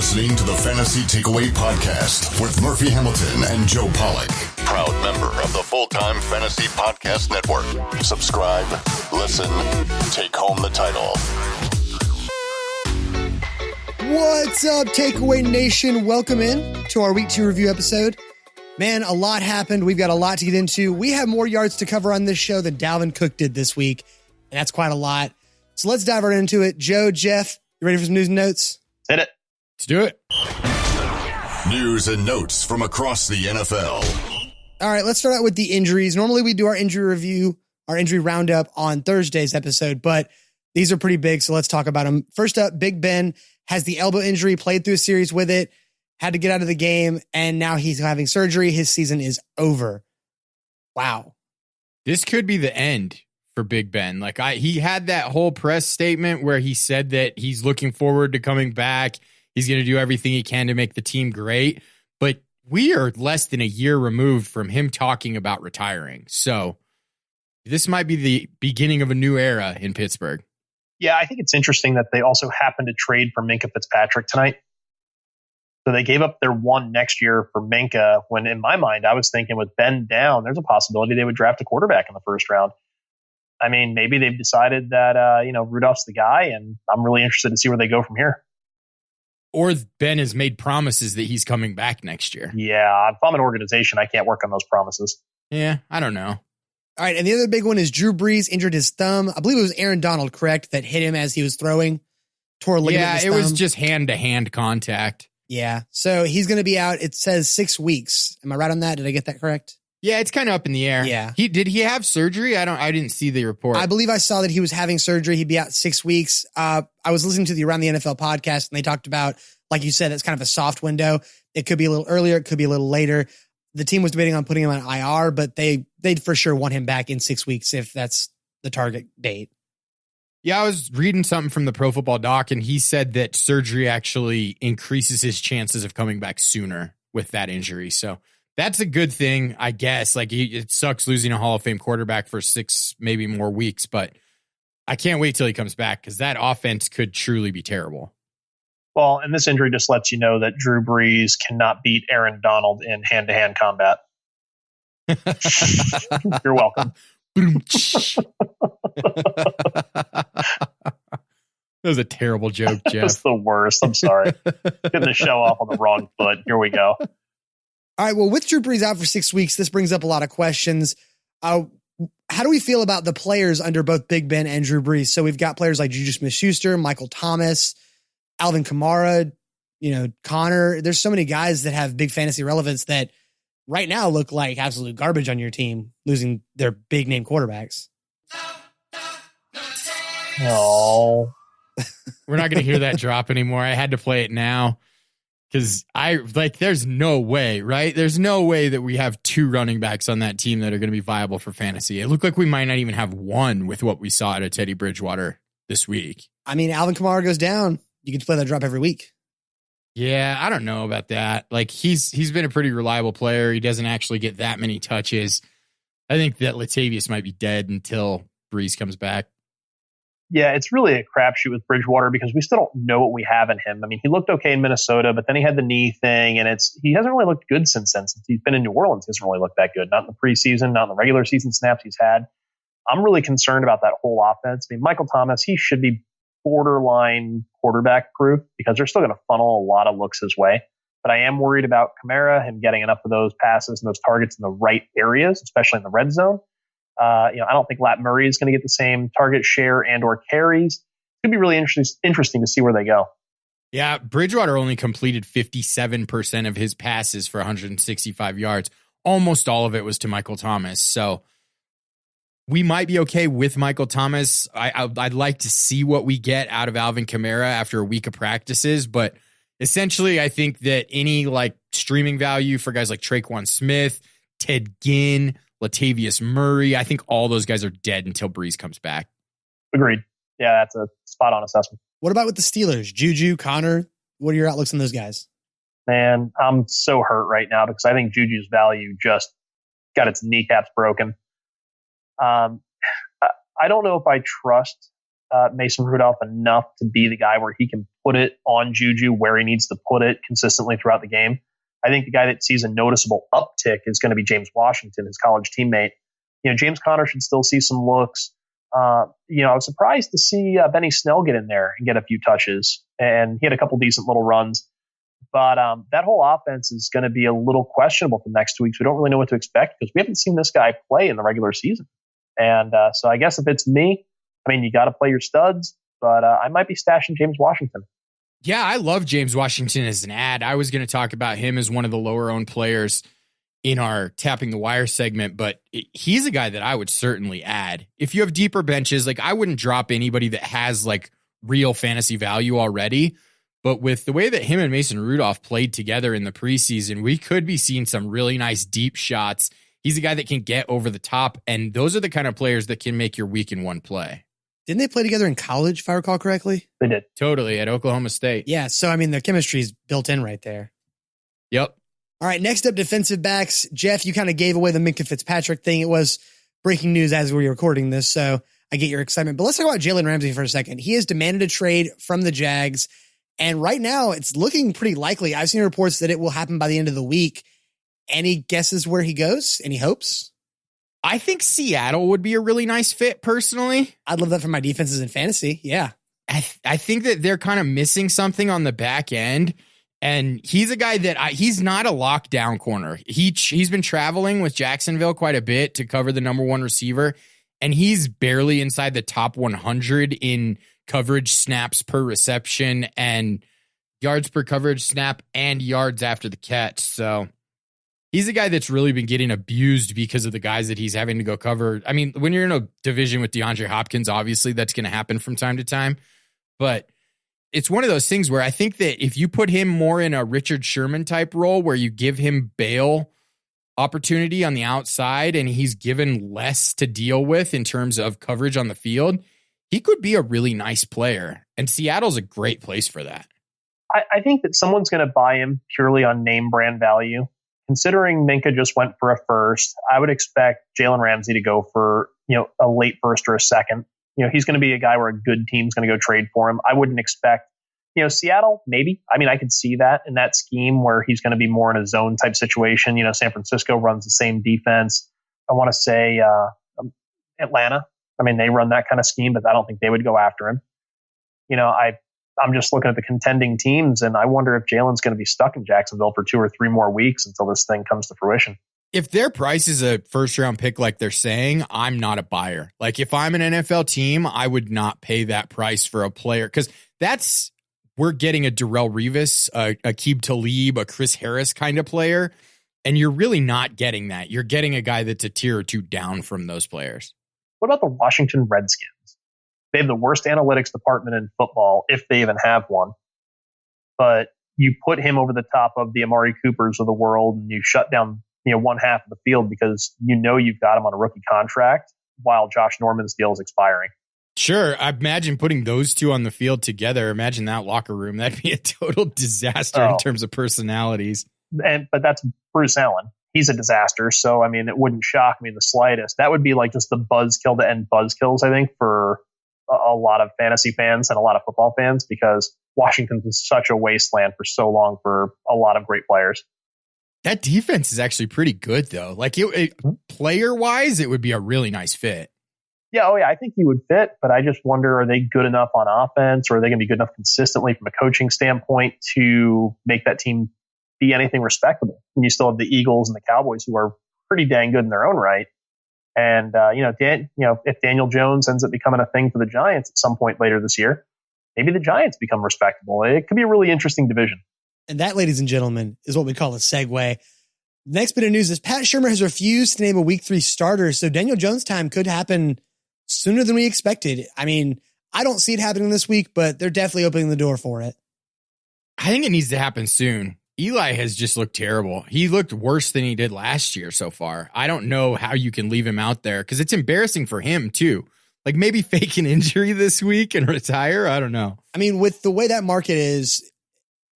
listening to the Fantasy Takeaway Podcast with Murphy Hamilton and Joe Pollock. Proud member of the Full-Time Fantasy Podcast Network. Subscribe, listen, take home the title. What's up, Takeaway Nation? Welcome in to our Week 2 review episode. Man, a lot happened. We've got a lot to get into. We have more yards to cover on this show than Dalvin Cook did this week, and that's quite a lot. So let's dive right into it. Joe, Jeff, you ready for some news and notes? Hit it. Let's do it. News and notes from across the NFL. All right, let's start out with the injuries. Normally we do our injury review, our injury roundup on Thursday's episode, but these are pretty big, so let's talk about them. First up, Big Ben has the elbow injury, played through a series with it, had to get out of the game, and now he's having surgery. His season is over. Wow. This could be the end for Big Ben. He had that whole press statement where he said that he's looking forward to coming back. He's going to do everything he can to make the team great. But we are less than a year removed from him talking about retiring. So this might be the beginning of a new era in Pittsburgh. Yeah, I think it's interesting that they also happened to trade for Minkah Fitzpatrick tonight. So they gave up their one next year for Minkah, when in my mind, I was thinking with Ben down, there's a possibility they would draft a quarterback in the first round. I mean, maybe they've decided that, Rudolph's the guy, and I'm really interested to see where they go from here. Or Ben has made promises that he's coming back next year. Yeah, if I'm an organization, I can't work on those promises. Yeah, I don't know. All right, and the other big one is Drew Brees injured his thumb. I believe it was Aaron Donald, correct, that hit him as he was throwing, tore a ligament in his thumb. thumb. Was just hand-to-hand contact. Yeah, so he's going to be out. It says 6 weeks. Am I right on that? Did I get that correct? Yeah, it's kind of up in the air. Yeah. Did he have surgery? I didn't see the report. I believe I saw that he was having surgery. He'd be out 6 weeks. I was listening to the Around the NFL podcast, and they talked about, like you said, it's kind of a soft window. It could be a little earlier. It could be a little later. The team was debating on putting him on IR, but they'd for sure want him back in 6 weeks if that's the target date. Yeah, I was reading something from the Pro Football Doc, and he said that surgery actually increases his chances of coming back sooner with that injury. So that's a good thing, I guess. It sucks losing a Hall of Fame quarterback for 6, maybe more weeks, but I can't wait till he comes back because that offense could truly be terrible. Well, and this injury just lets you know that Drew Brees cannot beat Aaron Donald in hand-to-hand combat. You're welcome. That was a terrible joke, Jeff. That's the worst. I'm sorry. Getting the show off on the wrong foot. Here we go. All right, well, with Drew Brees out for 6 weeks, this brings up a lot of questions. How do we feel about the players under both Big Ben and Drew Brees? So we've got players like Juju Smith-Schuster, Michael Thomas, Alvin Kamara, Connor. There's so many guys that have big fantasy relevance that right now look like absolute garbage on your team, losing their big name quarterbacks. Oh, we're not going to hear that drop anymore. I had to play it now because there's no way, right? There's no way that we have 2 running backs on that team that are going to be viable for fantasy. It looked like we might not even have one with what we saw out of Teddy Bridgewater this week. I mean, Alvin Kamara goes down. You can play that drop every week. Yeah, I don't know about that. He's been a pretty reliable player. He doesn't actually get that many touches. I think that Latavius might be dead until Brees comes back. Yeah, it's really a crapshoot with Bridgewater because we still don't know what we have in him. I mean, he looked okay in Minnesota, but then he had the knee thing, and he hasn't really looked good since then. Since he's been in New Orleans, he hasn't really looked that good. Not in the preseason, not in the regular season snaps he's had. I'm really concerned about that whole offense. I mean, Michael Thomas, he should be borderline quarterback proof because they're still going to funnel a lot of looks his way. But I am worried about Kamara, him getting enough of those passes and those targets in the right areas, especially in the red zone. I don't think Lat Murray is going to get the same target share and or carries. It's going to be really interesting to see where they go. Yeah, Bridgewater only completed 57% of his passes for 165 yards. Almost all of it was to Michael Thomas. So we might be okay with Michael Thomas. I'd like to see what we get out of Alvin Kamara after a week of practices, but essentially I think that any streaming value for guys like Traquan Smith, Ted Ginn, Latavius Murray, I think all those guys are dead until Brees comes back. Agreed. Yeah, that's a spot on assessment. What about with the Steelers? Juju, Connor, what are your outlooks on those guys? Man, I'm so hurt right now because I think Juju's value just got its kneecaps broken. I don't know if I trust Mason Rudolph enough to be the guy where he can put it on Juju where he needs to put it consistently throughout the game. I think the guy that sees a noticeable uptick is going to be James Washington, his college teammate. James Conner should still see some looks. I was surprised to see Benny Snell get in there and get a few touches, and he had a couple decent little runs. But that whole offense is going to be a little questionable for the next 2 weeks. We don't really know what to expect because we haven't seen this guy play in the regular season. And so I guess if it's me, you got to play your studs, but I might be stashing James Washington. Yeah, I love James Washington as an ad. I was going to talk about him as one of the lower owned players in our Tapping the Wire segment, but he's a guy that I would certainly add. If you have deeper benches, I wouldn't drop anybody that has real fantasy value already. But with the way that him and Mason Rudolph played together in the preseason, we could be seeing some really nice deep shots. He's a guy that can get over the top, and those are the kind of players that can make your week in one play. Didn't they play together in college, if I recall correctly? They did. Totally, at Oklahoma State. Yeah, so their chemistry is built in right there. Yep. All right, next up, defensive backs. Jeff, you kind of gave away the Minkah Fitzpatrick thing. It was breaking news as we were recording this, so I get your excitement. But let's talk about Jalen Ramsey for a second. He has demanded a trade from the Jags, and right now it's looking pretty likely. I've seen reports that it will happen by the end of the week. Any guesses where he goes? Any hopes? I think Seattle would be a really nice fit, personally. I'd love that for my defenses in fantasy. Yeah. I think that they're kind of missing something on the back end. And he's a guy that he's not a lockdown corner. He's been traveling with Jacksonville quite a bit to cover the number one receiver. And he's barely inside the top 100 in coverage snaps per reception and yards per coverage snap and yards after the catch. So he's a guy that's really been getting abused because of the guys that he's having to go cover. When you're in a division with DeAndre Hopkins, obviously that's going to happen from time to time. But it's one of those things where I think that if you put him more in a Richard Sherman type role where you give him bail opportunity on the outside and he's given less to deal with in terms of coverage on the field, he could be a really nice player. And Seattle's a great place for that. I think that someone's going to buy him purely on name brand value. Considering Minkah just went for a first, I would expect Jalen Ramsey to go for a late first or a second. He's going to be a guy where a good team's going to go trade for him. I wouldn't expect, Seattle, maybe. I could see that in that scheme where he's going to be more in a zone type situation. San Francisco runs the same defense. I want to say Atlanta. They run that kind of scheme, but I don't think they would go after him. I'm just looking at the contending teams, and I wonder if Jalen's going to be stuck in Jacksonville for 2 or 3 more weeks until this thing comes to fruition. If their price is a first-round pick like they're saying, I'm not a buyer. If I'm an NFL team, I would not pay that price for a player because we're getting a Darrelle Revis, a Aqib Talib, a Chris Harris kind of player, and you're really not getting that. You're getting a guy that's a tier or two down from those players. What about the Washington Redskins? They have the worst analytics department in football, if they even have one. But you put him over the top of the Amari Coopers of the world, and you shut down one half of the field because you've got him on a rookie contract while Josh Norman's deal is expiring. Sure. I imagine putting those two on the field together. Imagine that locker room. That'd be a total disaster in terms of personalities. But that's Bruce Allen. He's a disaster. So, it wouldn't shock me in the slightest. That would be just the buzzkill to end buzzkills, I think, for a lot of fantasy fans and a lot of football fans because Washington's been such a wasteland for so long for a lot of great players. That defense is actually pretty good, though. Player-wise, it would be a really nice fit. Yeah, I think he would fit, but I just wonder, are they good enough on offense or are they going to be good enough consistently from a coaching standpoint to make that team be anything respectable? And you still have the Eagles and the Cowboys who are pretty dang good in their own right. And, if Daniel Jones ends up becoming a thing for the Giants at some point later this year, maybe the Giants become respectable. It could be a really interesting division. And that, ladies and gentlemen, is what we call a segue. Next bit of news is Pat Shurmur has refused to name a week 3 starter. So Daniel Jones time could happen sooner than we expected. I don't see it happening this week, but they're definitely opening the door for it. I think it needs to happen soon. Eli has just looked terrible. He looked worse than he did last year so far. I don't know how you can leave him out there because it's embarrassing for him too. Maybe fake an injury this week and retire. I don't know. With the way that market is,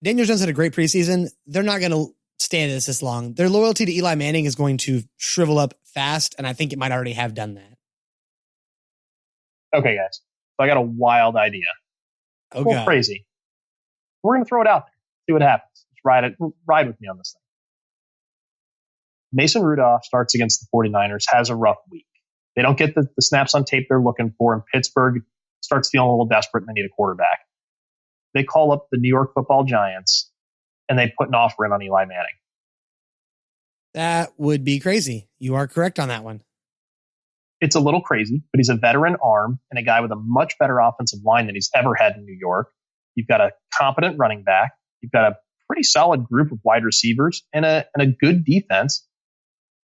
Daniel Jones had a great preseason. They're not going to stand this long. Their loyalty to Eli Manning is going to shrivel up fast, and I think it might already have done that. Okay, guys. So I got a wild idea. Oh, a little crazy. We're going to throw it out there. See what happens. Just ride with me on this thing. Mason Rudolph starts against the 49ers, has a rough week. They don't get the snaps on tape they're looking for, and Pittsburgh starts feeling a little desperate and they need a quarterback. They call up the New York Football Giants, and they put an offer in on Eli Manning. That would be crazy. You are correct on that one. It's a little crazy, but he's a veteran arm and a guy with a much better offensive line than he's ever had in New York. You've got a competent running back. You've got a pretty solid group of wide receivers and a good defense.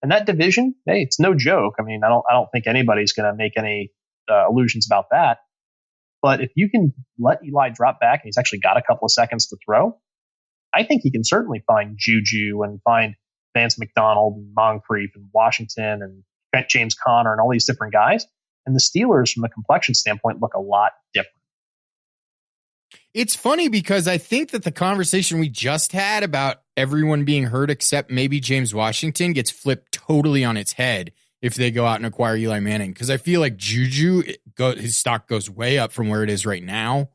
And that division, hey, it's no joke. I mean, I don't think anybody's going to make any illusions about that. But if you can let Eli drop back and he's actually got a couple of seconds to throw, I think he can certainly find Juju and find Vance McDonald and Moncrief and Washington and James Conner and all these different guys. And the Steelers, from a complexion standpoint, look a lot different. It's funny because I think that the conversation we just had about everyone being hurt except maybe James Washington gets flipped totally on its head if they go out and acquire Eli Manning. Because I feel like Juju, his stock goes way up from where it is right now.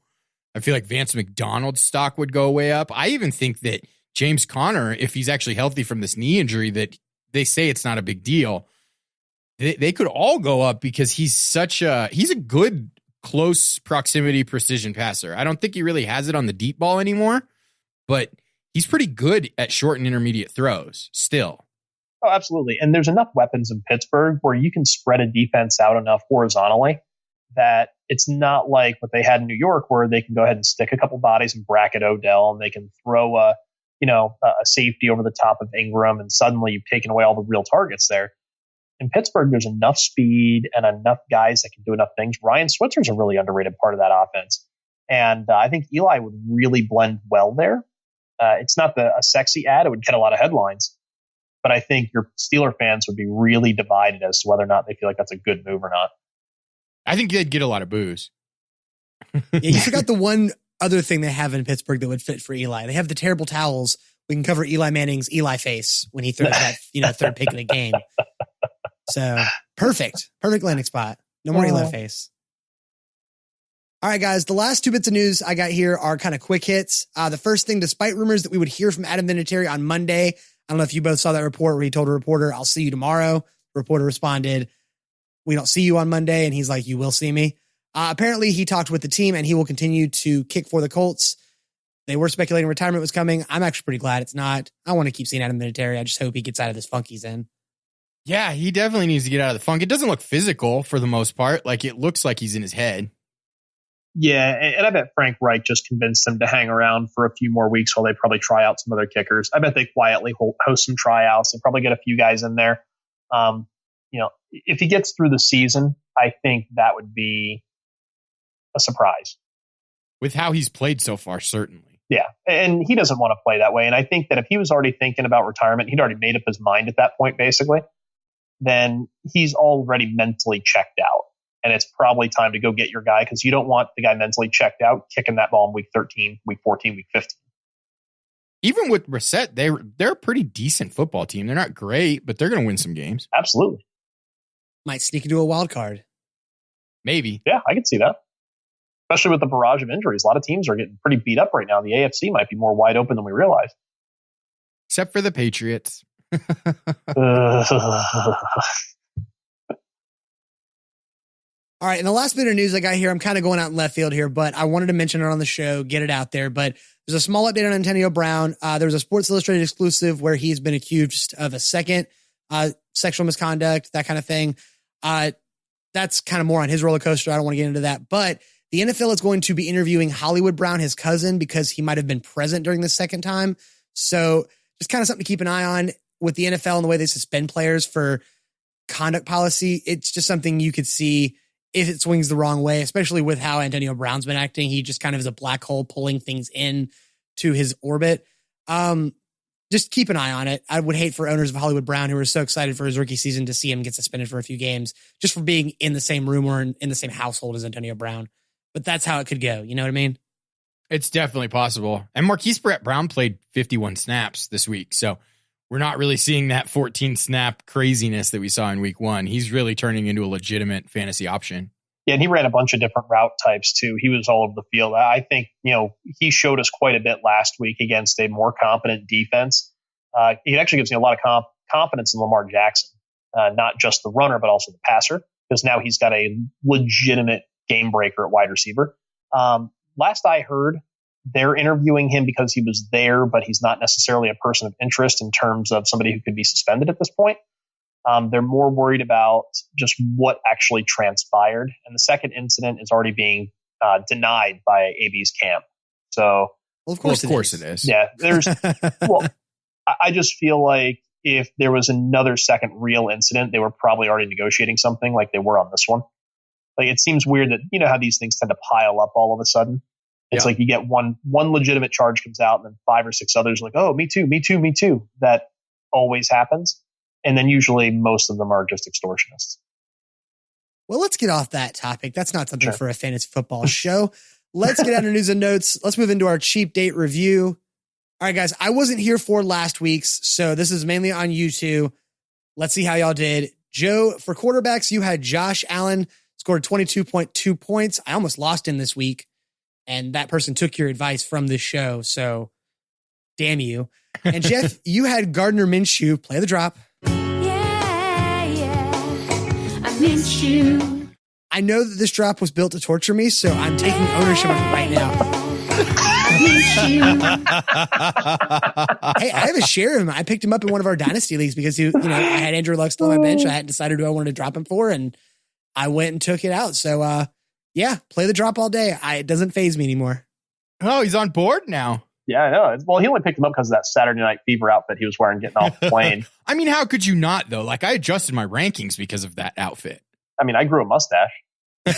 I feel like Vance McDonald's stock would go way up. I even think that James Conner, if he's actually healthy from this knee injury, that they say it's not a big deal, they could all go up because he's a good close proximity precision passer. I don't think he really has it on the deep ball anymore, but he's pretty good at short and intermediate throws still. Oh, absolutely. And there's enough weapons in Pittsburgh where you can spread a defense out enough horizontally that it's not like what they had in New York where they can go ahead and stick a couple bodies and bracket Odell and they can throw a safety over the top of Ingram and suddenly you've taken away all the real targets there. In Pittsburgh, there's enough speed and enough guys that can do enough things. Ryan Switzer's a really underrated part of that offense. And I think Eli would really blend well there. It's not a sexy ad. It would get a lot of headlines. But I think your Steeler fans would be really divided as to whether or not they feel like that's a good move or not. I think they'd get a lot of boos. Yeah, you forgot the one other thing they have in Pittsburgh that would fit for Eli. They have the terrible towels. We can cover Eli Manning's Eli face when he throws that third pick in a game. So perfect landing spot. No more Eli face. All right, guys. The last two bits of news I got here are kind of quick hits. The first thing, despite rumors that we would hear from Adam Vinatieri on Monday, I don't know if you both saw that report where he told a reporter, "I'll see you tomorrow." The reporter responded, "We don't see you on Monday." And he's like, "You will see me." Apparently he talked with the team and he will continue to kick for the Colts. They were speculating retirement was coming. I'm actually pretty glad it's not. I want to keep seeing Adam Vinatieri. I just hope he gets out of this funk he's in. Yeah, he definitely needs to get out of the funk. It doesn't look physical for the most part. Like, it looks like he's in his head. Yeah, and I bet Frank Reich just convinced him to hang around for a few more weeks while they probably try out some other kickers. I bet they quietly host some tryouts and probably get a few guys in there. If he gets through the season, I think that would be a surprise. With how he's played so far, certainly. Yeah, and he doesn't want to play that way. And I think that if he was already thinking about retirement, he'd already made up his mind at that point, basically. Then he's already mentally checked out. And it's probably time to go get your guy because you don't want the guy mentally checked out kicking that ball in week 13, week 14, week 15. Even with Brissett, they're a pretty decent football team. They're not great, but they're going to win some games. Absolutely. Might sneak into a wild card. Maybe. Yeah, I can see that. Especially with the barrage of injuries. A lot of teams are getting pretty beat up right now. The AFC might be more wide open than we realize. Except for the Patriots. All right, and the last bit of news I got here, I'm kind of going out in left field here, but I wanted to mention it on the show, get it out there. But there's a small update on Antonio Brown. There was a Sports Illustrated exclusive where he's been accused of a second sexual misconduct, that kind of thing. That's kind of more on his roller coaster. I don't want to get into that. But the NFL is going to be interviewing Hollywood Brown, his cousin, because he might have been present during the second time. So just kind of something to keep an eye on with the NFL and the way they suspend players for conduct policy. It's just something you could see if it swings the wrong way, especially with how Antonio Brown's been acting. He just kind of is a black hole pulling things in to his orbit. Just keep an eye on it. I would hate for owners of Hollywood Brown who are so excited for his rookie season to see him get suspended for a few games just for being in the same room or in the same household as Antonio Brown. But that's how it could go. You know what I mean? It's definitely possible. And Marquise Brown played 51 snaps this week. So we're not really seeing that 14 snap craziness that we saw in week one. He's really turning into a legitimate fantasy option. Yeah, and he ran a bunch of different route types too. He was all over the field. I think, he showed us quite a bit last week against a more competent defense. It actually gives me a lot of confidence in Lamar Jackson, not just the runner, but also the passer, because now he's got a legitimate game breaker at wide receiver. Last I heard, they're interviewing him because he was there, but he's not necessarily a person of interest in terms of somebody who could be suspended at this point. They're more worried about just what actually transpired. And the second incident is already being denied by AB's camp. So, of course it is. Yeah, I just feel like if there was another second real incident, they were probably already negotiating something like they were on this one. Like, it seems weird that, how these things tend to pile up all of a sudden. It's like you get one legitimate charge comes out and then 5 or 6 others are like, oh, me too. That always happens. And then usually most of them are just extortionists. Well, let's get off that topic. That's not something for a fantasy football show. Let's get out of news and notes. Let's move into our cheap date review. All right, guys, I wasn't here for last week's, so this is mainly on you two. Let's see how y'all did. Joe, for quarterbacks, you had Josh Allen, scored 22.2 points. I almost lost him this week, and that person took your advice from this show, so damn you. And Jeff, you had Gardner Minshew, play the drop. I know that this drop was built to torture me, so I'm taking ownership of it right now. Hey, I have a share of him. I picked him up in one of our dynasty leagues because I had Andrew Luck still on my bench. I hadn't decided who I wanted to drop him for, and I went and took it out. So, play the drop all day. It doesn't faze me anymore. Oh, he's on board now. Yeah, I know. Well, he only picked him up because of that Saturday Night Fever outfit he was wearing getting off the plane. I mean, how could you not, though? Like, I adjusted my rankings because of that outfit. I mean, I grew a mustache. Are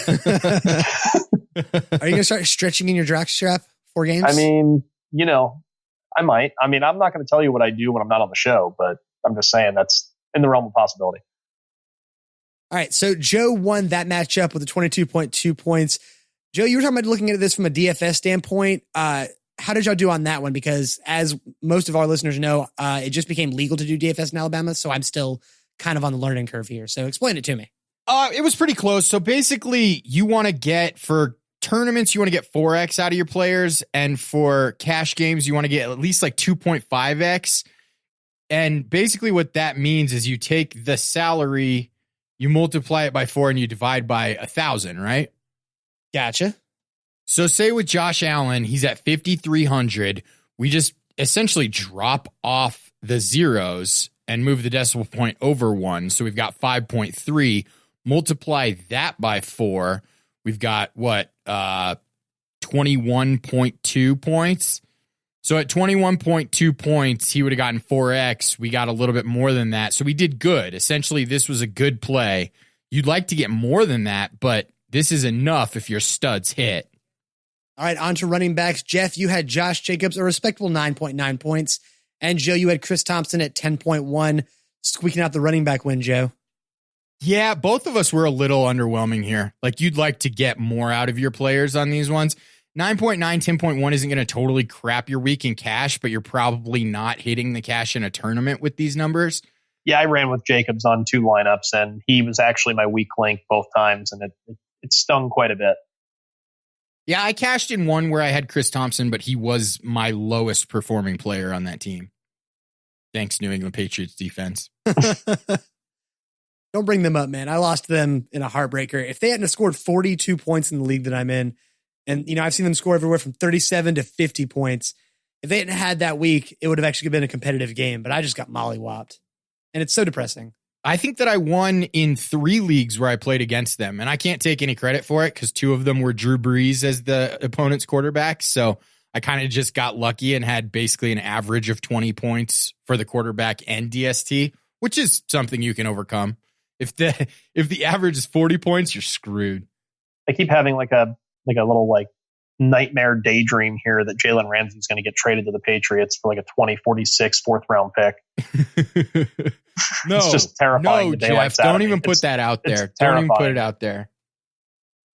you going to start stretching in your jock strap 4 games? I mean, I might. I mean, I'm not going to tell you what I do when I'm not on the show, but I'm just saying that's in the realm of possibility. All right, so Joe won that matchup with the 22.2 points. Joe, you were talking about looking at this from a DFS standpoint. How did y'all do on that one? Because as most of our listeners know, it just became legal to do DFS in Alabama, so I'm still kind of on the learning curve here. So explain it to me. It was pretty close. So basically, you want to get, for tournaments, you want to get 4x out of your players, and for cash games, you want to get at least like 2.5x. And basically what that means is you take the salary, you multiply it by 4, and you divide by 1,000, right? Gotcha. So say with Josh Allen, he's at 5,300. We just essentially drop off the zeros and move the decimal point over 1. So we've got 5.3. Multiply that by 4. We've got 21.2 points. So at 21.2 points, he would have gotten 4x. We got a little bit more than that. So we did good. Essentially, this was a good play. You'd like to get more than that, but this is enough if your studs hit. All right, on to running backs. Jeff, you had Josh Jacobs, a respectable 9.9 points. And Joe, you had Chris Thompson at 10.1, squeaking out the running back win, Joe. Yeah, both of us were a little underwhelming here. Like, you'd like to get more out of your players on these ones. 9.9, 10.1 isn't going to totally crap your week in cash, but you're probably not hitting the cash in a tournament with these numbers. Yeah, I ran with Jacobs on 2 lineups, and he was actually my weak link both times, and it stung quite a bit. Yeah, I cashed in one where I had Chris Thompson, but he was my lowest performing player on that team. Thanks, New England Patriots defense. Don't bring them up, man. I lost them in a heartbreaker. If they hadn't scored 42 points in the league that I'm in, and I've seen them score everywhere from 37 to 50 points. If they hadn't had that week, it would have actually been a competitive game, but I just got mollywopped. And it's so depressing. I think that I won in 3 leagues where I played against them, and I can't take any credit for it because 2 of them were Drew Brees as the opponent's quarterback. So I kind of just got lucky and had basically an average of 20 points for the quarterback and DST, which is something you can overcome. If the average is 40 points, you're screwed. I keep having like a little nightmare daydream here that Jalen Ramsey's going to get traded to the Patriots for like a 2046 4th round pick. No, it's just terrifying. No, Jeff, don't even put that out there. Don't even put it out there.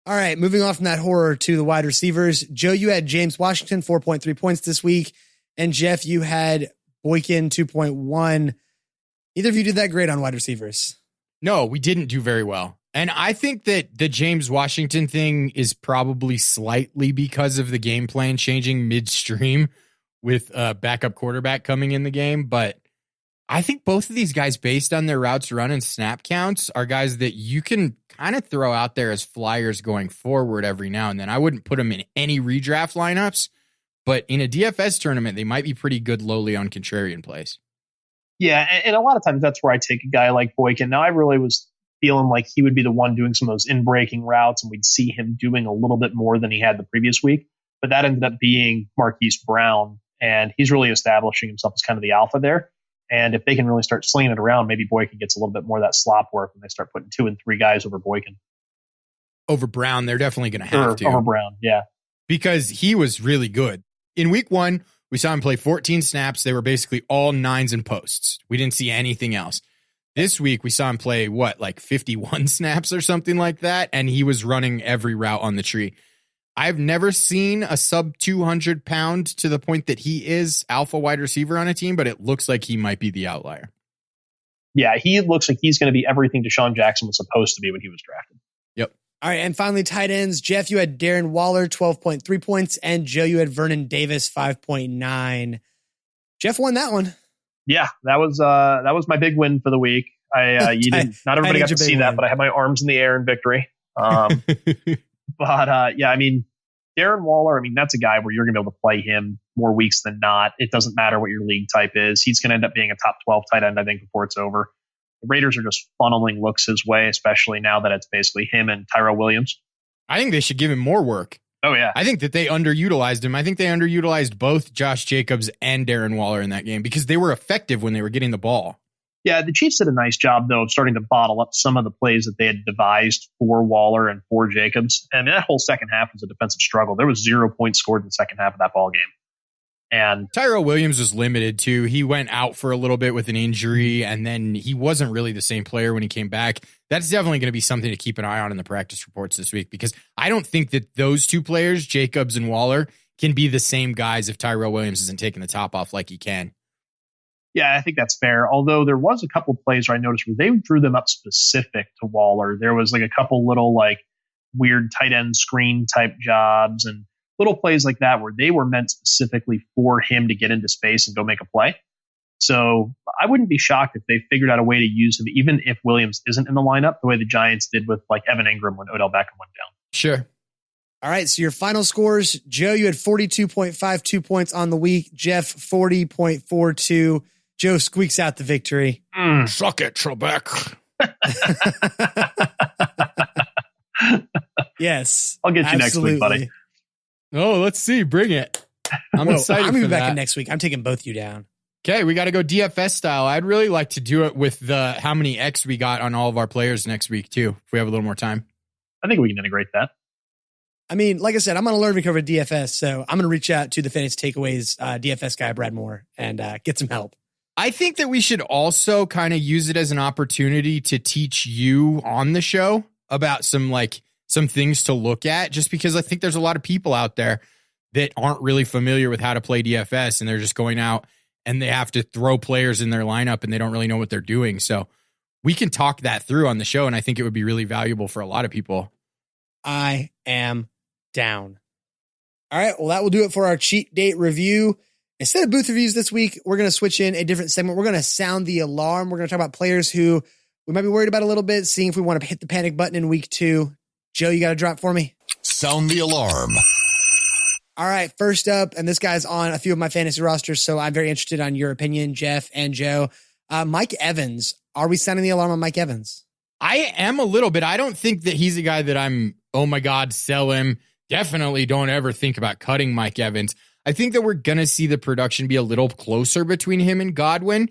All right, moving on from that horror to the wide receivers. Joe, you had James Washington, 4.3 points this week. And Jeff, you had Boykin, 2.1. Neither of you did that great on wide receivers. No, we didn't do very well. And I think that the James Washington thing is probably slightly because of the game plan changing midstream with a backup quarterback coming in the game. But I think both of these guys, based on their routes run and snap counts, are guys that you can kind of throw out there as flyers going forward every now and then. I wouldn't put them in any redraft lineups, but in a DFS tournament, they might be pretty good lowly on contrarian plays. Yeah, and a lot of times that's where I take a guy like Boykin. Now, I really was feeling like he would be the one doing some of those in-breaking routes, and we'd see him doing a little bit more than he had the previous week. But that ended up being Marquise Brown, and he's really establishing himself as kind of the alpha there. And if they can really start slinging it around, maybe Boykin gets a little bit more of that slop work when they start putting 2 and 3 guys over Boykin. Over Brown, they're definitely going to have to. Over Brown, yeah. Because he was really good. In week 1, we saw him play 14 snaps. They were basically all 9s and posts. We didn't see anything else. This week, we saw him play, 51 snaps or something like that, and he was running every route on the tree. I've never seen a sub 200 pound to the point that he is alpha wide receiver on a team, but it looks like he might be the outlier. Yeah, he looks like he's going to be everything Deshaun Jackson was supposed to be when he was drafted. Yep. All right, and finally, tight ends. Jeff, you had Darren Waller, 12.3 points, and Joe, you had Vernon Davis, 5.9. Jeff won that one. Yeah, that was my big win for the week. Not everybody got to see that, but I had my arms in the air in victory. But yeah, I mean, Darren Waller, I mean, that's a guy where you're going to be able to play him more weeks than not. It doesn't matter what your league type is. He's going to end up being a top 12 tight end, I think, before it's over. The Raiders are just funneling looks his way, especially now that it's basically him and Tyrell Williams. I think they should give him more work. Oh, yeah. I think that they underutilized him. I think they underutilized both Josh Jacobs and Darren Waller in that game because they were effective when they were getting the ball. Yeah, the Chiefs did a nice job, though, of starting to bottle up some of the plays that they had devised for Waller and for Jacobs. And that whole second half was a defensive struggle. There was 0 points scored in the second half of that ball game. And Tyrell Williams was limited too. He went out for a little bit with an injury, and then he wasn't really the same player when he came back. That's definitely going to be something to keep an eye on in the practice reports this week, because I don't think that those two players, Jacobs and Waller, can be the same guys if Tyrell Williams isn't taking the top off like he can. Yeah, I think that's fair. Although there was a couple of plays where I noticed where they drew them up specific to Waller. There was like a couple little like weird tight end screen type jobs and little plays like that where they were meant specifically for him to get into space and go make a play. So I wouldn't be shocked if they figured out a way to use him, even if Williams isn't in the lineup, the way the Giants did with like Evan Ingram when Odell Beckham went down. Sure. All right, so your final scores. Joe, you had 42.52 points on the week. Jeff, 40.42. Joe squeaks out the victory. Suck it, Trebek. Yes. I'll get you next week, buddy. Oh, let's see. Bring it. I'm excited I'm going to be for back that. in next week. I'm taking both you down. Okay, we got to go DFS style. I'd really like to do it with the how many X we got on all of our players next week, too, if we have a little more time. I think we can integrate that. I mean, like I said, I'm on a learning curve at DFS, so I'm going to reach out to the Fantasy Takeaways DFS guy, Brad Moore, and get some help. I think that we should also kind of use it as an opportunity to teach you on the show about some things to look at, just because I think there's a lot of people out there that aren't really familiar with how to play DFS, and they're just going out and they have to throw players in their lineup and they don't really know what they're doing. So we can talk that through on the show, and I think it would be really valuable for a lot of people. I am down. All right, well, that will do it for our cheat date review. Instead of booth reviews this week, we're going to switch in a different segment. We're going to sound the alarm. We're going to talk about players who we might be worried about a little bit, seeing if we want to hit the panic button in week 2. Joe, you got a drop for me? Sound the alarm. All right, first up, and this guy's on a few of my fantasy rosters, so I'm very interested on your opinion, Jeff and Joe. Mike Evans. Are we sounding the alarm on Mike Evans? I am a little bit. I don't think that he's a guy that I'm, oh my God, sell him. Definitely don't ever think about cutting Mike Evans. I think that we're going to see the production be a little closer between him and Godwin,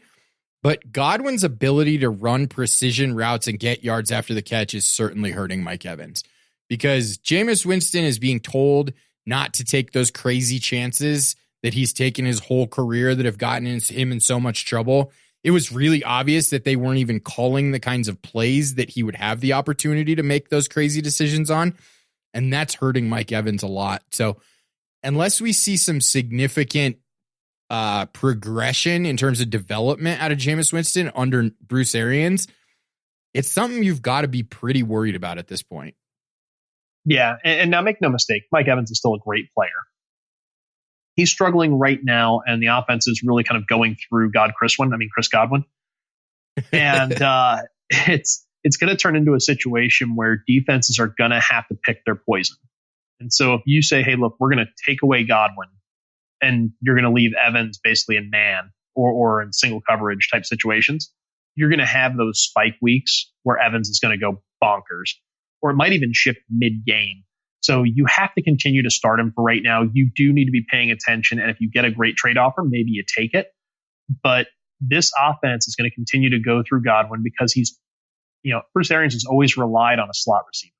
but Godwin's ability to run precision routes and get yards after the catch is certainly hurting Mike Evans, because Jameis Winston is being told not to take those crazy chances that he's taken his whole career that have gotten him in so much trouble. It was really obvious that they weren't even calling the kinds of plays that he would have the opportunity to make those crazy decisions on. And that's hurting Mike Evans a lot. So unless we see some significant progression in terms of development out of Jameis Winston under Bruce Arians, it's something you've got to be pretty worried about at this point. Yeah, and now make no mistake, Mike Evans is still a great player. He's struggling right now, and the offense is really kind of going through Chris Godwin. And it's going to turn into a situation where defenses are going to have to pick their poison. And so if you say, hey, look, we're going to take away Godwin, and you're going to leave Evans basically in man or in single coverage type situations, you're going to have those spike weeks where Evans is going to go bonkers, or it might even shift mid-game. So you have to continue to start him for right now. You do need to be paying attention. And if you get a great trade offer, maybe you take it. But this offense is going to continue to go through Godwin because Bruce Arians has always relied on a slot receiver.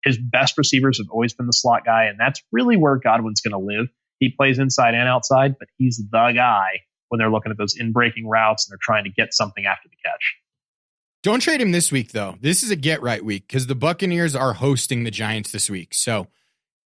His best receivers have always been the slot guy. And that's really where Godwin's going to live. He plays inside and outside, but he's the guy when they're looking at those in-breaking routes and they're trying to get something after the catch. Don't trade him this week, though. This is a get-right week because the Buccaneers are hosting the Giants this week. So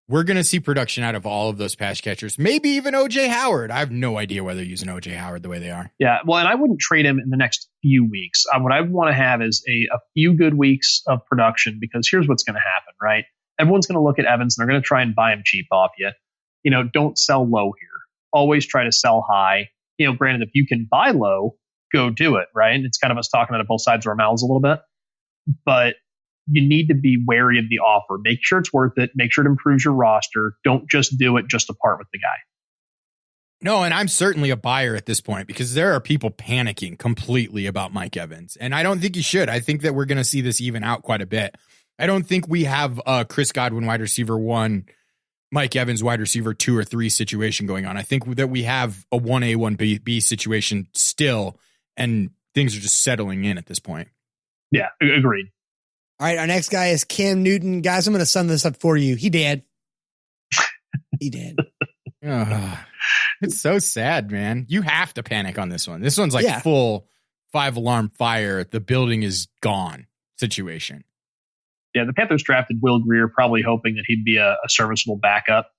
we're going to see production out of all of those pass catchers. Maybe even O.J. Howard. I have no idea why they're using O.J. Howard the way they are. Yeah, well, and I wouldn't trade him in the next few weeks. What I want to have is a few good weeks of production because here's what's going to happen, right? Everyone's going to look at Evans and they're going to try and buy him cheap off you. Don't sell low here. Always try to sell high. Granted, if you can buy low, go do it, right? And it's kind of us talking out of both sides of our mouths a little bit. But you need to be wary of the offer. Make sure it's worth it. Make sure it improves your roster. Don't just do it just to part with the guy. No, and I'm certainly a buyer at this point because there are people panicking completely about Mike Evans. And I don't think you should. I think that we're going to see this even out quite a bit. I don't think we have a Chris Godwin wide receiver 1, Mike Evans wide receiver 2 or 3 situation going on. I think that we have a 1A, 1B situation still, and things are just settling in at this point. Yeah, agreed. All right, our next guy is Cam Newton. Guys, I'm going to sum this up for you. He did. He did. It's so sad, man. You have to panic on this one. This one's like full 5-alarm fire. The building is gone situation. Yeah, the Panthers drafted Will Grier, probably hoping that he'd be a serviceable backup,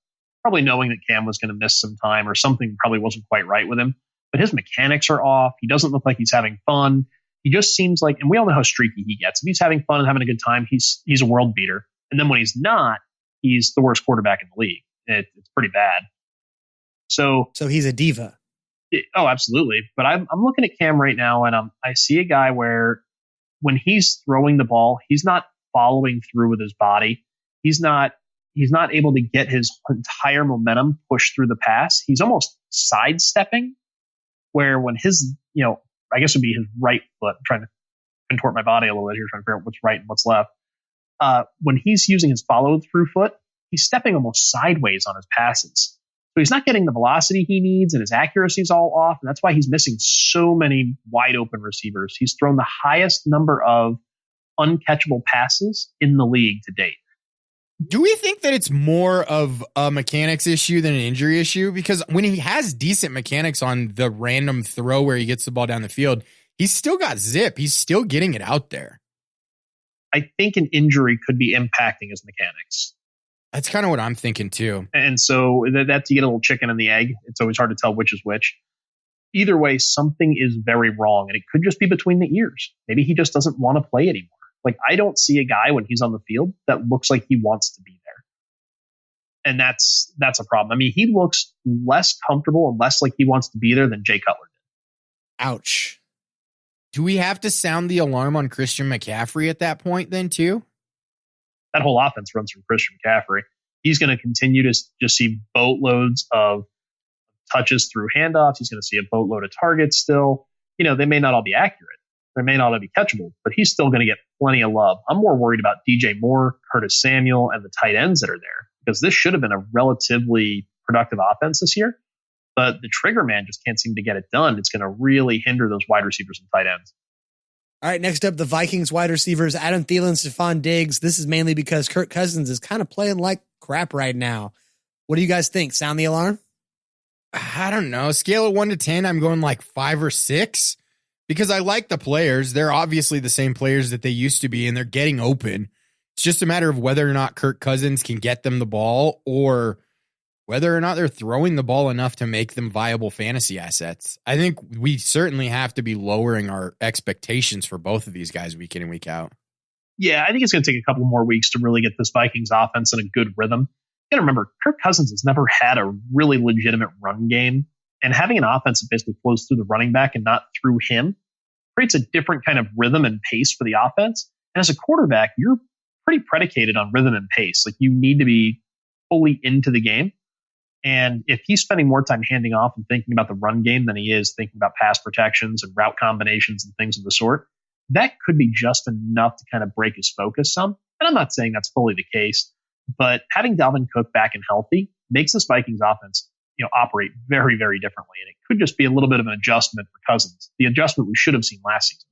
probably knowing that Cam was going to miss some time or something probably wasn't quite right with him. But his mechanics are off. He doesn't look like he's having fun. He just seems like, and we all know how streaky he gets. If he's having fun and having a good time, he's a world beater. And then when he's not, he's the worst quarterback in the league. It's pretty bad. So he's a diva. Absolutely. But I'm looking at Cam right now, and I see a guy where when he's throwing the ball, he's not following through with his body. He's not able to get his entire momentum pushed through the pass. He's almost sidestepping, where when his, I guess it would be his right foot. I'm trying to contort my body a little bit here, trying to figure out what's right and what's left. When he's using his follow-through foot, he's stepping almost sideways on his passes. So he's not getting the velocity he needs, and his accuracy is all off, and that's why he's missing so many wide-open receivers. He's thrown the highest number of uncatchable passes in the league to date. Do we think that it's more of a mechanics issue than an injury issue? Because when he has decent mechanics on the random throw where he gets the ball down the field, he's still got zip. He's still getting it out there. I think an injury could be impacting his mechanics. That's kind of what I'm thinking too. And so that's, you get a little chicken and the egg. It's always hard to tell which is which. Either way, something is very wrong, and it could just be between the ears. Maybe he just doesn't want to play anymore. Like, I don't see a guy when he's on the field that looks like he wants to be there. And that's a problem. I mean, he looks less comfortable and less like he wants to be there than Jay Cutler did. Ouch. Do we have to sound the alarm on Christian McCaffrey at that point then too? That whole offense runs from Christian McCaffrey. He's going to continue to just see boatloads of touches through handoffs. He's going to see a boatload of targets still. They may not all be accurate. They may not all be catchable, but he's still going to get plenty of love. I'm more worried about DJ Moore, Curtis Samuel, and the tight ends that are there, because this should have been a relatively productive offense this year. But the trigger man just can't seem to get it done. It's going to really hinder those wide receivers and tight ends. All right, next up, the Vikings wide receivers, Adam Thielen, Stephon Diggs. This is mainly because Kirk Cousins is kind of playing like crap right now. What do you guys think? Sound the alarm? I don't know. Scale of 1 to 10, I'm going like 5 or 6 because I like the players. They're obviously the same players that they used to be, and they're getting open. It's just a matter of whether or not Kirk Cousins can get them the ball, or whether or not they're throwing the ball enough to make them viable fantasy assets. I think we certainly have to be lowering our expectations for both of these guys week in and week out. Yeah, I think it's going to take a couple more weeks to really get this Vikings offense in a good rhythm. You got to remember, Kirk Cousins has never had a really legitimate run game, and having an offense that basically flows through the running back and not through him creates a different kind of rhythm and pace for the offense. And as a quarterback, you're pretty predicated on rhythm and pace. Like, you need to be fully into the game. And if he's spending more time handing off and thinking about the run game than he is thinking about pass protections and route combinations and things of the sort, that could be just enough to kind of break his focus some. And I'm not saying that's fully the case, but having Dalvin Cook back and healthy makes this Vikings offense, operate very, very differently. And it could just be a little bit of an adjustment for Cousins, the adjustment we should have seen last season.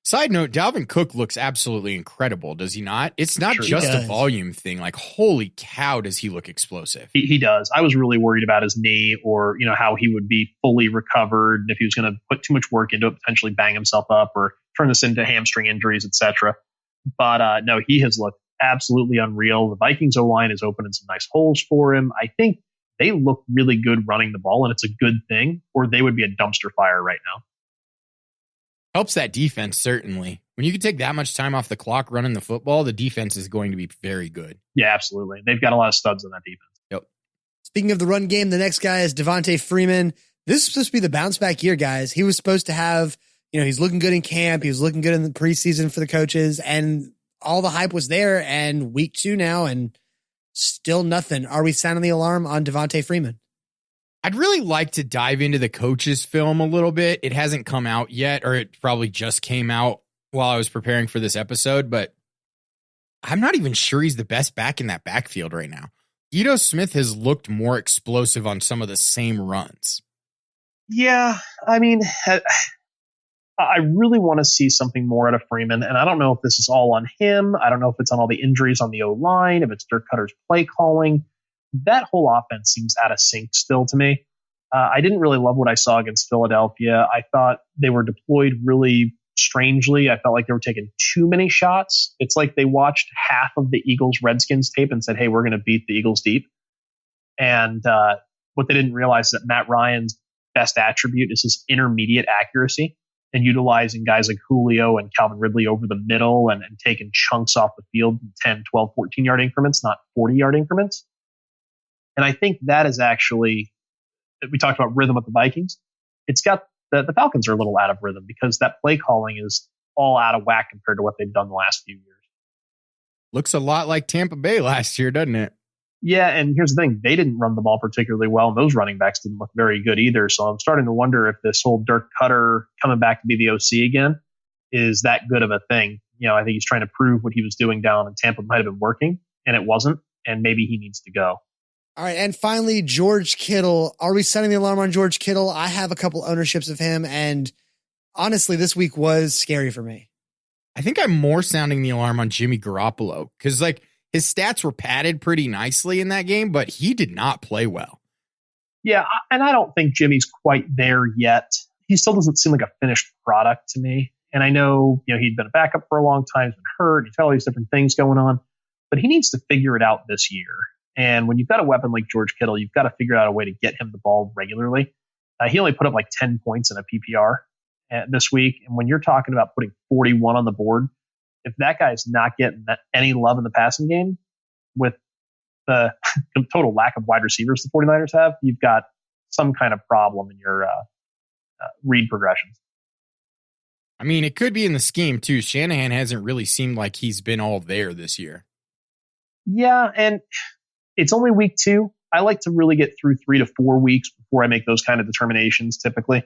Side note, Dalvin Cook looks absolutely incredible, does he not? It's not Sure just a volume thing. Like, holy cow, does he look explosive? He does. I was really worried about his knee, or how he would be fully recovered, and if he was going to put too much work into it, potentially bang himself up or turn this into hamstring injuries, etc. But no, he has looked absolutely unreal. The Vikings O-line is opening some nice holes for him. I think they look really good running the ball, and it's a good thing, or they would be a dumpster fire right now. Helps that defense, certainly. When you can take that much time off the clock running the football, the defense is going to be very good. Yeah, absolutely. They've got a lot of studs on that defense. Yep. Speaking of the run game, the next guy is Devontae Freeman. This is supposed to be the bounce back year, guys. He was supposed to have, he's looking good in camp. He was looking good in the preseason for the coaches, and all the hype was there. And week 2 now, and still nothing. Are we sounding the alarm on Devontae Freeman? I'd really like to dive into the coaches film a little bit. It hasn't come out yet, or it probably just came out while I was preparing for this episode, but I'm not even sure he's the best back in that backfield right now. Ito Smith has looked more explosive on some of the same runs. Yeah, I mean, I really want to see something more out of Freeman, and I don't know if this is all on him. I don't know if it's on all the injuries on the O-line, if it's Dirk Cutter's play calling. That whole offense seems out of sync still to me. I didn't really love what I saw against Philadelphia. I thought they were deployed really strangely. I felt like they were taking too many shots. It's like they watched half of the Eagles-Redskins tape and said, hey, we're going to beat the Eagles deep. And what they didn't realize is that Matt Ryan's best attribute is his intermediate accuracy, and utilizing guys like Julio and Calvin Ridley over the middle and taking chunks off the field in 10, 12, 14-yard increments, not 40-yard increments. And I think that is actually, we talked about rhythm with the Vikings. It's got the Falcons are a little out of rhythm because that play calling is all out of whack compared to what they've done the last few years. Looks a lot like Tampa Bay last year, doesn't it? Yeah, and here's the thing. They didn't run the ball particularly well, and those running backs didn't look very good either. So I'm starting to wonder if this whole Dirk Cutter coming back to be the OC again is that good of a thing. I think he's trying to prove what he was doing down in Tampa might have been working, and it wasn't, and maybe he needs to go. All right, and finally, George Kittle. Are we setting the alarm on George Kittle? I have a couple ownerships of him, and honestly, this week was scary for me. I think I'm more sounding the alarm on Jimmy Garoppolo because, his stats were padded pretty nicely in that game, but he did not play well. Yeah, and I don't think Jimmy's quite there yet. He still doesn't seem like a finished product to me. And I know, he'd been a backup for a long time, he's been hurt, he's got all these different things going on, but he needs to figure it out this year. And when you've got a weapon like George Kittle, you've got to figure out a way to get him the ball regularly. He only put up 10 points in a PPR this week. And when you're talking about putting 41 on the board, if that guy's not getting any love in the passing game with the total lack of wide receivers the 49ers have, you've got some kind of problem in your read progressions. I mean, it could be in the scheme too. Shanahan hasn't really seemed like he's been all there this year. Yeah, and it's only week 2. I like to really get through 3 to 4 weeks before I make those kind of determinations typically.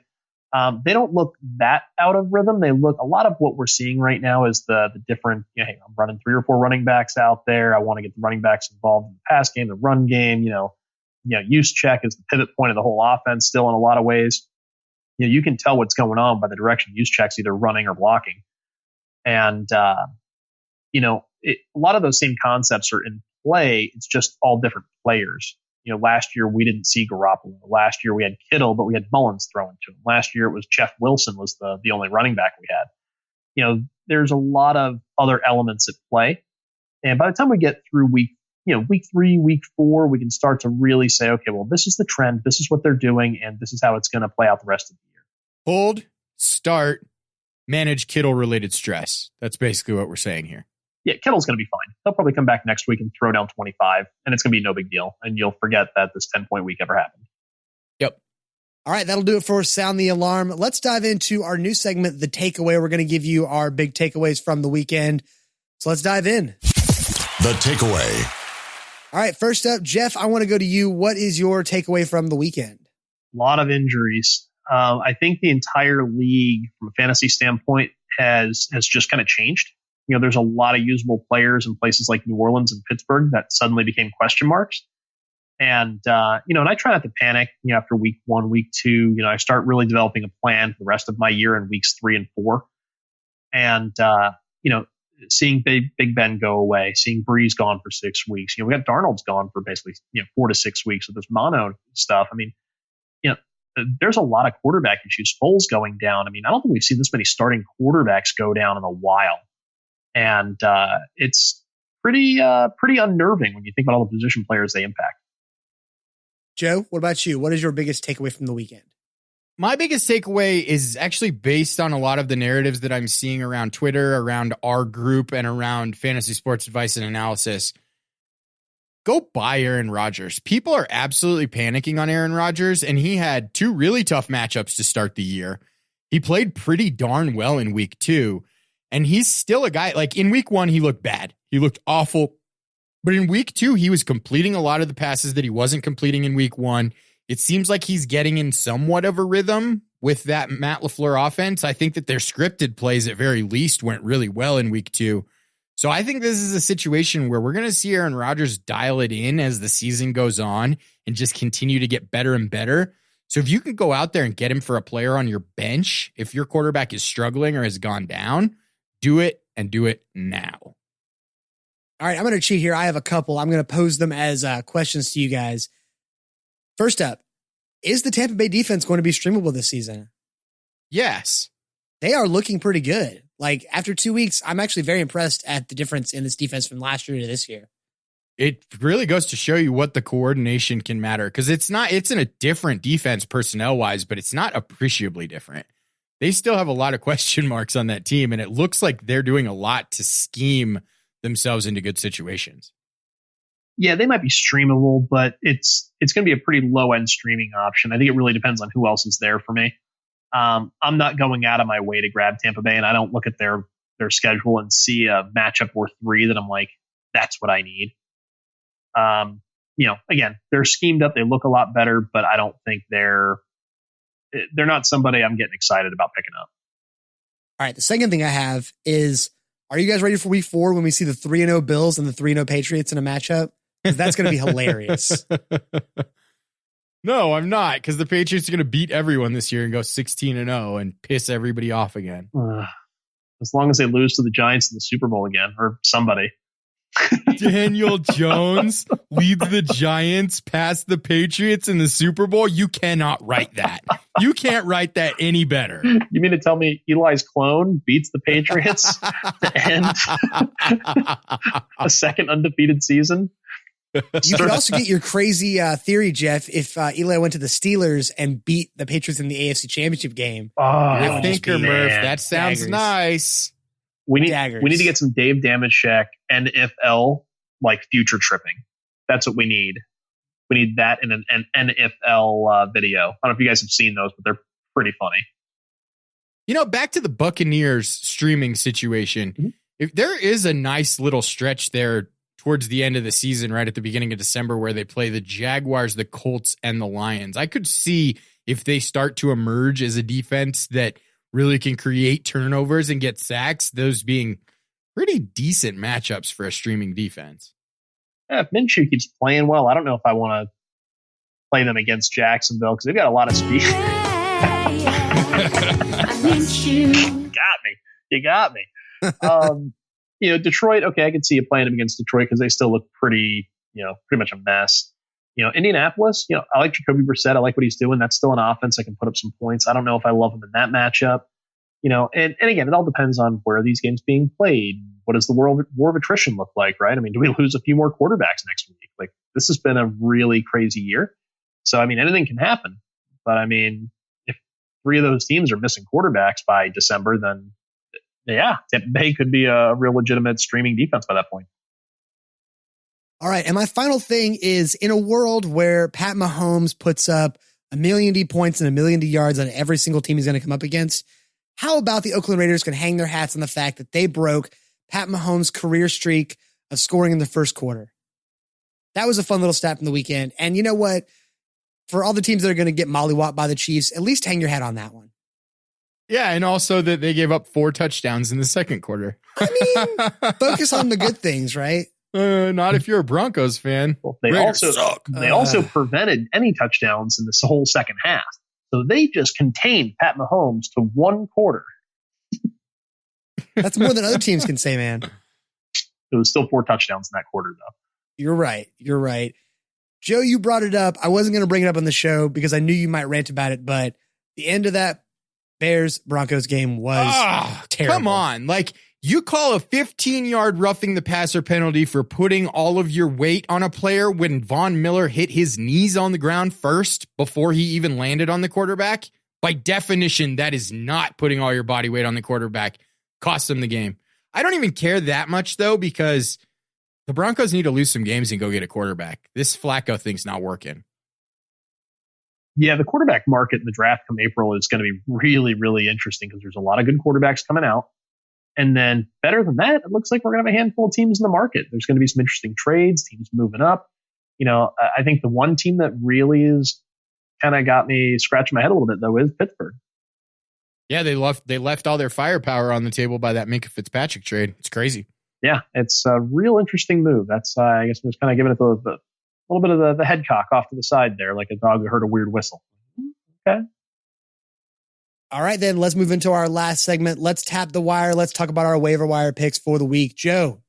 They don't look that out of rhythm. They look, a lot of what we're seeing right now is the different, hey, I'm running 3 or 4 running backs out there. I want to get the running backs involved in the pass game, the run game, use check is the pivot point of the whole offense still in a lot of ways. You can tell what's going on by the direction use check's either running or blocking. And, a lot of those same concepts are in play. It's just all different players. Last year we didn't see Garoppolo. Last year we had Kittle, but we had Mullins throwing to him. Last year it was Jeff Wilson was the only running back we had. There's a lot of other elements at play. And by the time we get through week, week 3, week 4, we can start to really say, okay, well, this is the trend. This is what they're doing. And this is how it's going to play out the rest of the year. Hold, start, manage Kittle related stress. That's basically what we're saying here. Yeah, Kittle's going to be fine. He'll probably come back next week and throw down 25, and it's going to be no big deal. And you'll forget that this 10-point week ever happened. Yep. All right, that'll do it for Sound the Alarm. Let's dive into our new segment, The Takeaway. We're going to give you our big takeaways from the weekend. So let's dive in. The Takeaway. All right, first up, Jeff, I want to go to you. What is your takeaway from the weekend? A lot of injuries. I think the entire league, from a fantasy standpoint, has just kind of changed. There's a lot of usable players in places like New Orleans and Pittsburgh that suddenly became question marks. And, and I try not to panic, after week 1, week 2, I start really developing a plan for the rest of my year in weeks 3 and 4. And, seeing Big Ben go away, seeing Brees gone for 6 weeks, we got Darnold's gone for basically, 4 to 6 weeks with this mono stuff. I mean, there's a lot of quarterback issues. Foles going down. I mean, I don't think we've seen this many starting quarterbacks go down in a while. And it's pretty unnerving when you think about all the position players they impact. Joe, what about you? What is your biggest takeaway from the weekend? My biggest takeaway is actually based on a lot of the narratives that I'm seeing around Twitter, around our group, and around fantasy sports advice and analysis. Go buy Aaron Rodgers. People are absolutely panicking on Aaron Rodgers, and he had 2 really tough matchups to start the year. He played pretty darn well in week 2. And he's still a guy, like in week 1, he looked bad. He looked awful. But in week 2, he was completing a lot of the passes that he wasn't completing in week 1. It seems like he's getting in somewhat of a rhythm with that Matt LaFleur offense. I think that their scripted plays at very least went really well in week 2. So I think this is a situation where we're going to see Aaron Rodgers dial it in as the season goes on and just continue to get better and better. So if you can go out there and get him for a player on your bench, if your quarterback is struggling or has gone down, do it and do it now. All right, I'm going to cheat here. I have a couple. I'm going to pose them as questions to you guys. First up, is the Tampa Bay defense going to be streamable this season? Yes. They are looking pretty good. Like after 2 weeks, I'm actually very impressed at the difference in this defense from last year to this year. It really goes to show you what the coordination can matter, because it's in a different defense personnel wise, but it's not appreciably different. They still have a lot of question marks on that team, and it looks like they're doing a lot to scheme themselves into good situations. Yeah, they might be streamable, but it's going to be a pretty low-end streaming option. I think it really depends on who else is there for me. I'm not going out of my way to grab Tampa Bay, and I don't look at their schedule and see a matchup or 3 that I'm like, that's what I need. Again, they're schemed up. They look a lot better, but I don't think they're not somebody I'm getting excited about picking up. All right. The second thing I have is, are you guys ready for week 4 when we see the 3-0 Bills and the 3-0 Patriots in a matchup? Because that's going to be hilarious. No, I'm not, because the Patriots are going to beat everyone this year and go 16-0 and piss everybody off again. As long as they lose to the Giants in the Super Bowl again, or somebody. Daniel Jones leads the Giants past the Patriots in the Super Bowl. You cannot write that. You can't write that any better. You mean to tell me Eli's clone beats the Patriots to end a second undefeated season? You could also get your crazy theory, Jeff, if Eli went to the Steelers and beat the Patriots in the AFC Championship game. I think, Murph, that sounds daggers. Nice. We need to get some Dave Damashek NFL like future tripping. That's what we need. We need that in an NFL video. I don't know if you guys have seen those, but they're pretty funny. Back to the Buccaneers streaming situation. Mm-hmm. If there is a nice little stretch there towards the end of the season, right at the beginning of December, where they play the Jaguars, the Colts, and the Lions. I could see if they start to emerge as a defense that really can create turnovers and get sacks, those being pretty decent matchups for a streaming defense. Yeah, if Minshew keeps playing well, I don't know if I want to play them against Jacksonville because they've got a lot of speed. You got me. Detroit, okay, I can see you playing them against Detroit because they still look pretty much a mess. Indianapolis, I like Jacoby Brissett. I like what he's doing. That's still an offense that can put up some points. I don't know if I love him in that matchup. And again, it all depends on where are these games being played. what does the war of attrition look like, right? I mean, do we lose a few more quarterbacks next week? Like, this has been a really crazy year. So, I mean, anything can happen. But, I mean, if 3 of those teams are missing quarterbacks by December, then, yeah, Tampa Bay could be a real legitimate streaming defense by that point. All right. And my final thing is, in a world where Pat Mahomes puts up 1,000,000 points and 1,000,000 yards on every single team he's going to come up against, how about the Oakland Raiders can hang their hats on the fact that they broke Pat Mahomes' career streak of scoring in the first quarter? That was a fun little stat from the weekend. And you know what? For all the teams that are going to get mollywopped by the Chiefs, at least hang your hat on that one. Yeah, and also that they gave up 4 touchdowns in the second quarter. I mean, focus on the good things, right? Not if you're a Broncos fan. Well, they also prevented any touchdowns in this whole second half. So they just contained Pat Mahomes to 1 quarter. That's more than other teams can say, man. It was still 4 touchdowns in that quarter, though. You're right. Joe, you brought it up. I wasn't going to bring it up on the show because I knew you might rant about it, but the end of that Bears-Broncos game was terrible. Come on. Like, you call a 15-yard roughing the passer penalty for putting all of your weight on a player when Von Miller hit his knees on the ground first before he even landed on the quarterback? By definition, that is not putting all your body weight on the quarterback. Cost them the game. I don't even care that much, though, because the Broncos need to lose some games and go get a quarterback. This Flacco thing's not working. Yeah, the quarterback market in the draft come April is going to be really, really interesting because there's a lot of good quarterbacks coming out. And then better than that, it looks like we're going to have a handful of teams in the market. There's going to be some interesting trades, teams moving up. You know, I think the one team that really is kind of got me scratching my head a little bit, though, is Pittsburgh. Yeah, they left all their firepower on the table by that Minkah Fitzpatrick trade. It's crazy. Yeah, it's a real interesting move. That's, I guess, I'm just kind of giving it the little bit of the head cock off to the side there, like a dog that heard a weird whistle. Okay. All right, then let's move into our last segment. Let's tap the wire. Let's talk about our waiver wire picks for the week. Joe,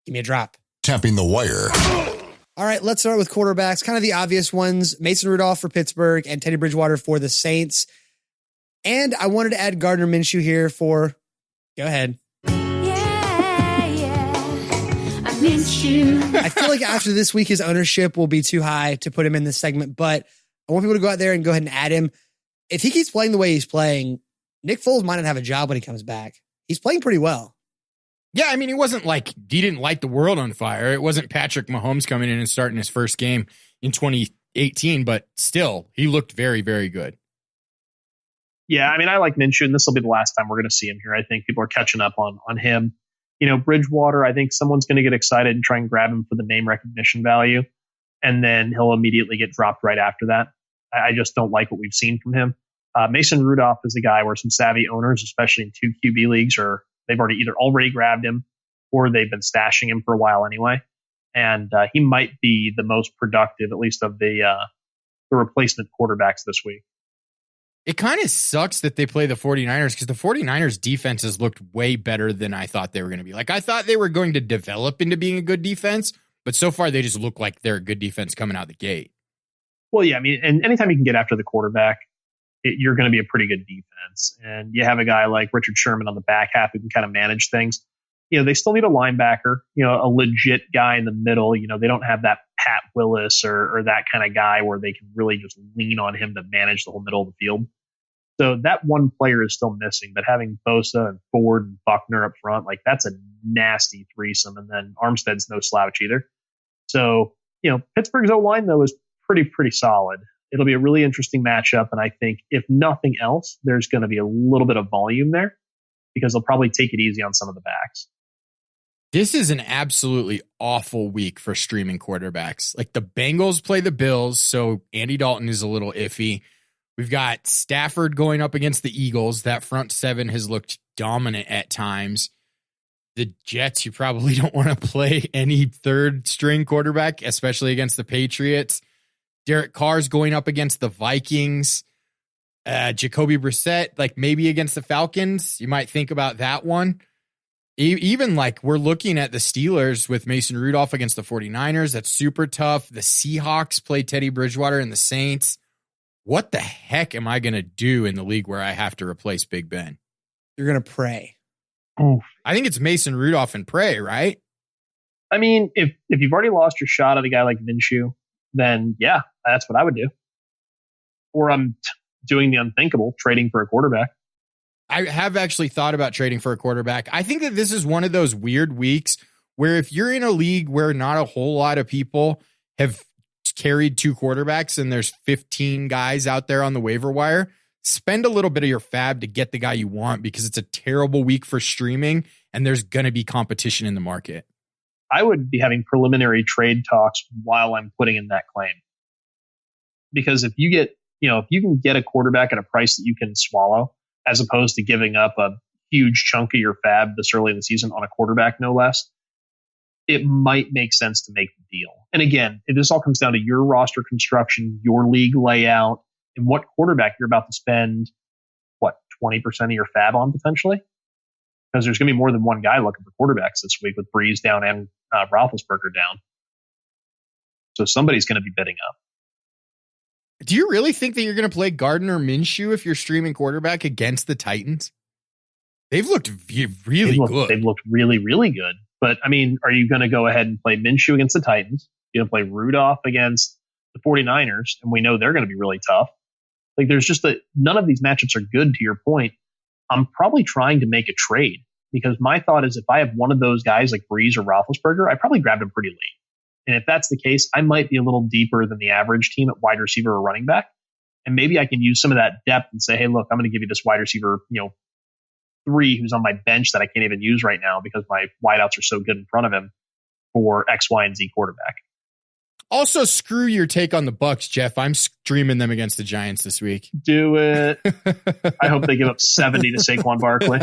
give me a drop. Tapping the wire. All right, let's start with quarterbacks. Kind of the obvious ones. Mason Rudolph for Pittsburgh and Teddy Bridgewater for the Saints. And I wanted to add Gardner Minshew here for, go ahead. I feel like after this week, his ownership will be too high to put him in this segment, but I want people to go out there and go ahead and add him. If he keeps playing the way he's playing, Nick Foles might not have a job when he comes back. He's playing pretty well. Yeah, I mean, it wasn't like he didn't light the world on fire. It wasn't Patrick Mahomes coming in and starting his first game in 2018, but still, he looked very, very good. Yeah, I mean, I like Minshew, and this will be the last time we're going to see him here. I think people are catching up on him. You know, Bridgewater, I think someone's going to get excited and try and grab him for the name recognition value, and then he'll immediately get dropped right after that. I just don't like what we've seen from him. Mason Rudolph is a guy where some savvy owners, especially in 2 QB leagues, they've already grabbed him or they've been stashing him for a while anyway. And he might be the most productive, at least of the replacement quarterbacks this week. It kind of sucks that they play the 49ers because the 49ers defenses looked way better than I thought they were going to be. Like, I thought they were going to develop into being a good defense, but so far they just look like they're a good defense coming out the gate. Well, yeah, I mean, and anytime you can get after the quarterback, you're going to be a pretty good defense. And you have a guy like Richard Sherman on the back half who can kind of manage things. You know, they still need a linebacker, you know, a legit guy in the middle. You know, they don't have that Pat Willis or that kind of guy where they can really just lean on him to manage the whole middle of the field. So that one player is still missing, but having Bosa and Ford and Buckner up front, like that's a nasty threesome. And then Armstead's no slouch either. So, you know, Pittsburgh's O-line, though, is pretty solid. It'll be a really interesting matchup. And I think if nothing else, there's going to be a little bit of volume there because they'll probably take it easy on some of the backs. This is an absolutely awful week for streaming quarterbacks. Like the Bengals play the Bills, so Andy Dalton is a little iffy. We've got Stafford going up against the Eagles. That front seven has looked dominant at times. The Jets, you probably don't want to play any third string quarterback, especially against the Patriots. Derek Carr's going up against the Vikings. Jacoby Brissett, like maybe against the Falcons. You might think about that one. Even like we're looking at the Steelers with Mason Rudolph against the 49ers. That's super tough. The Seahawks play Teddy Bridgewater and the Saints. What the heck am I going to do in the league where I have to replace Big Ben? You're going to pray. Oof. I think it's Mason Rudolph and Prey, right? I mean, if you've already lost your shot at a guy like Minshew, then yeah, that's what I would do. Or I'm doing the unthinkable, trading for a quarterback. I have actually thought about trading for a quarterback. I think that this is one of those weird weeks where if you're in a league where not a whole lot of people have carried 2 quarterbacks and there's 15 guys out there on the waiver wire, spend a little bit of your fab to get the guy you want because it's a terrible week for streaming and there's going to be competition in the market. I would be having preliminary trade talks while I'm putting in that claim. Because if you can get a quarterback at a price that you can swallow, as opposed to giving up a huge chunk of your fab this early in the season on a quarterback, no less, it might make sense to make the deal. And again, this all comes down to your roster construction, your league layout, and what quarterback you're about to spend, 20% of your fab on potentially? Because there's going to be more than one guy looking for quarterbacks this week with Brees down and Roethlisberger down. So somebody's going to be bidding up. Do you really think that you're going to play Gardner Minshew if you're streaming quarterback against the Titans? They've looked really good. They've looked really, really good. But, I mean, are you going to go ahead and play Minshew against the Titans? You're going to play Rudolph against the 49ers, and we know they're going to be really tough. Like, there's just none of these matchups are good, to your point. I'm probably trying to make a trade because my thought is if I have one of those guys like Brees or Roethlisberger, I probably grabbed him pretty late. And if that's the case, I might be a little deeper than the average team at wide receiver or running back. And maybe I can use some of that depth and say, hey, look, I'm going to give you this wide receiver, 3 who's on my bench that I can't even use right now because my wideouts are so good in front of him for X, Y, and Z quarterback. Also, screw your take on the Bucks, Jeff. I'm streaming them against the Giants this week. Do it. I hope they give up 70 to Saquon Barkley.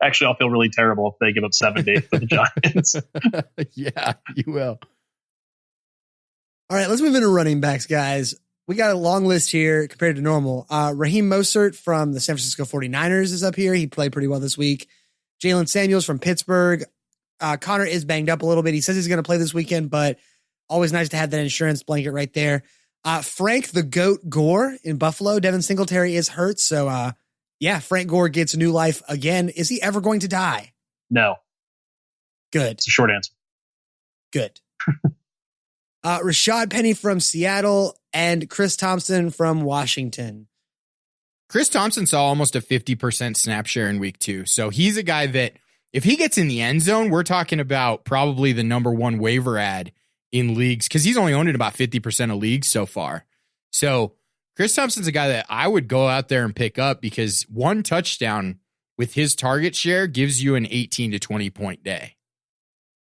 Actually, I'll feel really terrible if they give up 70 for the Giants. Yeah, you will. All right, let's move into running backs, guys. We got a long list here compared to normal. Raheem Mostert from the San Francisco 49ers is up here. He played pretty well this week. Jalen Samuels from Pittsburgh. Connor is banged up a little bit. He says he's going to play this weekend, but always nice to have that insurance blanket right there. Frank the Goat Gore in Buffalo. Devin Singletary is hurt. So, Frank Gore gets new life again. Is he ever going to die? No. Good. It's a short answer. Good. Rashad Penny from Seattle and Chris Thompson from Washington. Chris Thompson saw almost a 50% snap share in week 2. So he's a guy that if he gets in the end zone, we're talking about probably the number 1 waiver ad in leagues because he's only owned in about 50% of leagues so far. So Chris Thompson's a guy that I would go out there and pick up because 1 touchdown with his target share gives you an 18 to 20 point day.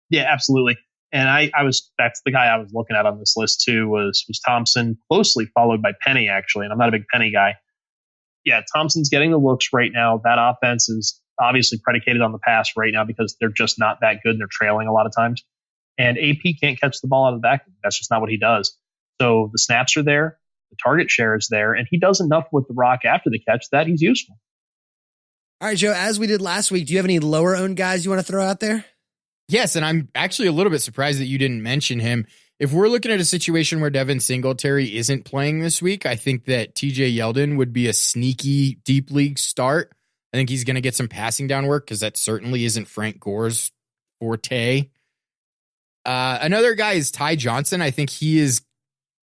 Yeah, absolutely. And that's the guy I was looking at on this list too was Thompson, closely followed by Penny actually. And I'm not a big Penny guy. Yeah, Thompson's getting the looks right now. That offense is obviously predicated on the pass right now because they're just not that good and they're trailing a lot of times. And AP can't catch the ball out of the backfield. That's just not what he does. So the snaps are there, the target share is there, and he does enough with the rock after the catch that he's useful. All right, Joe, as we did last week, do you have any lower owned guys you want to throw out there? Yes, and I'm actually a little bit surprised that you didn't mention him. If we're looking at a situation where Devin Singletary isn't playing this week, I think that TJ Yeldon would be a sneaky deep league start. I think he's going to get some passing down work because that certainly isn't Frank Gore's forte. Another guy is Ty Johnson. I think he is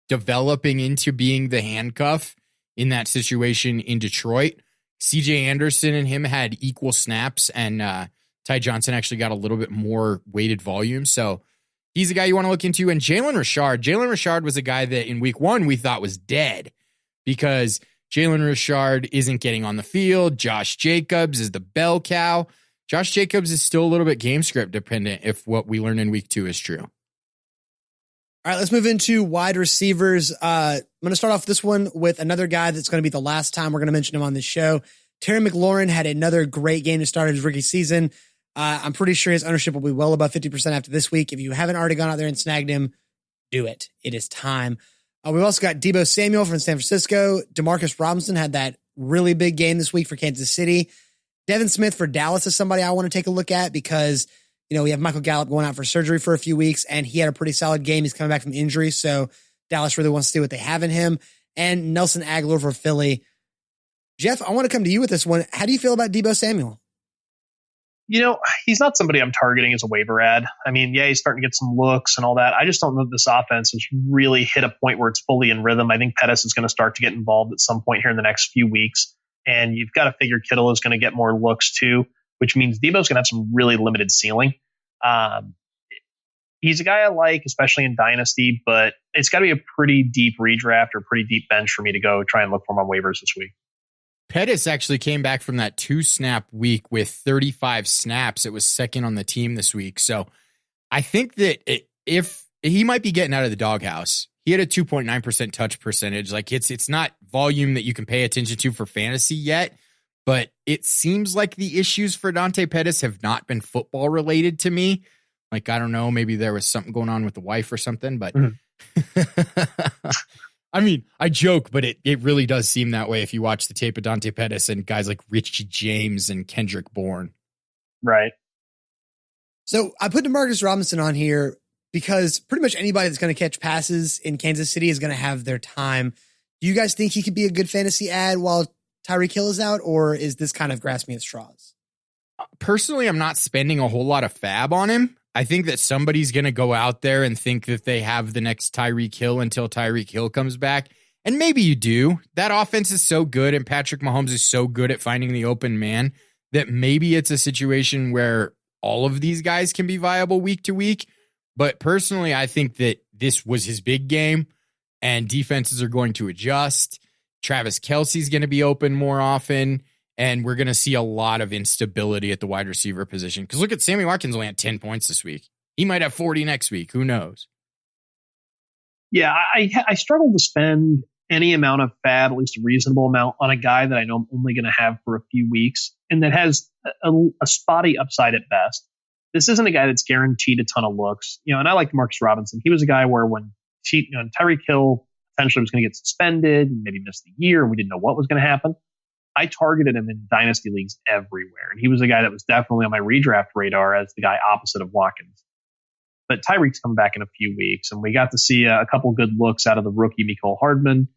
developing into being the handcuff in that situation in Detroit. CJ Anderson and him had equal snaps, and Ty Johnson actually got a little bit more weighted volume. So he's a guy you want to look into. And Jalen Richard was a guy that in week 1 we thought was dead because Jalen Richard isn't getting on the field. Josh Jacobs is the bell cow. Josh Jacobs is still a little bit game script dependent if what we learned in week 2 is true. All right, let's move into wide receivers. I'm going to start off this one with another guy that's going to be the last time we're going to mention him on this show. Terry McLaurin had another great game to start his rookie season. I'm pretty sure his ownership will be well above 50% after this week. If you haven't already gone out there and snagged him, do it. It is time. We've also got Deebo Samuel from San Francisco. Demarcus Robinson had that really big game this week for Kansas City. Devin Smith for Dallas is somebody I want to take a look at because, we have Michael Gallup going out for surgery for a few weeks, and he had a pretty solid game. He's coming back from injury, so Dallas really wants to see what they have in him. And Nelson Aguilar for Philly. Jeff, I want to come to you with this one. How do you feel about Deebo Samuel? He's not somebody I'm targeting as a waiver ad. I mean, yeah, he's starting to get some looks and all that. I just don't know that this offense has really hit a point where it's fully in rhythm. I think Pettis is going to start to get involved at some point here in the next few weeks. And you've got to figure Kittle is going to get more looks too, which means Deebo's going to have some really limited ceiling. He's a guy I like, especially in Dynasty, but it's got to be a pretty deep redraft or pretty deep bench for me to go try and look for him on waivers this week. Pettis actually came back from that 2-snap week with 35 snaps. It was second on the team this week. So I think that if he might be getting out of the doghouse, he had a 2.9% touch percentage. Like it's not volume that you can pay attention to for fantasy yet, but it seems like the issues for Dante Pettis have not been football related to me. Like, I don't know, maybe there was something going on with the wife or something, but I mean, I joke, but it really does seem that way if you watch the tape of Dante Pettis and guys like Richie James and Kendrick Bourne. Right. So I put DeMarcus Robinson on here because pretty much anybody that's going to catch passes in Kansas City is going to have their time. Do you guys think he could be a good fantasy ad while Tyreek Hill is out, or is this kind of grasping at straws? Personally, I'm not spending a whole lot of fab on him. I think that somebody's going to go out there and think that they have the next Tyreek Hill until Tyreek Hill comes back. And maybe you do. That offense is so good and Patrick Mahomes is so good at finding the open man that maybe it's a situation where all of these guys can be viable week to week. But personally, I think that this was his big game and defenses are going to adjust. Travis Kelce's going to be open more often. And we're going to see a lot of instability at the wide receiver position. Because look at Sammy Watkins only had 10 points this week. He might have 40 next week. Who knows? Yeah, I struggle to spend any amount of fab, at least a reasonable amount, on a guy that I know I'm only going to have for a few weeks and that has a spotty upside at best. This isn't a guy that's guaranteed a ton of looks. And I like Marcus Robinson. He was a guy where when Tyreek Hill potentially was going to get suspended and maybe miss the year and we didn't know what was going to happen, I targeted him in dynasty leagues everywhere. And he was a guy that was definitely on my redraft radar as the guy opposite of Watkins. But Tyreek's coming back in a few weeks, and we got to see a couple good looks out of the rookie Mecole Hardman.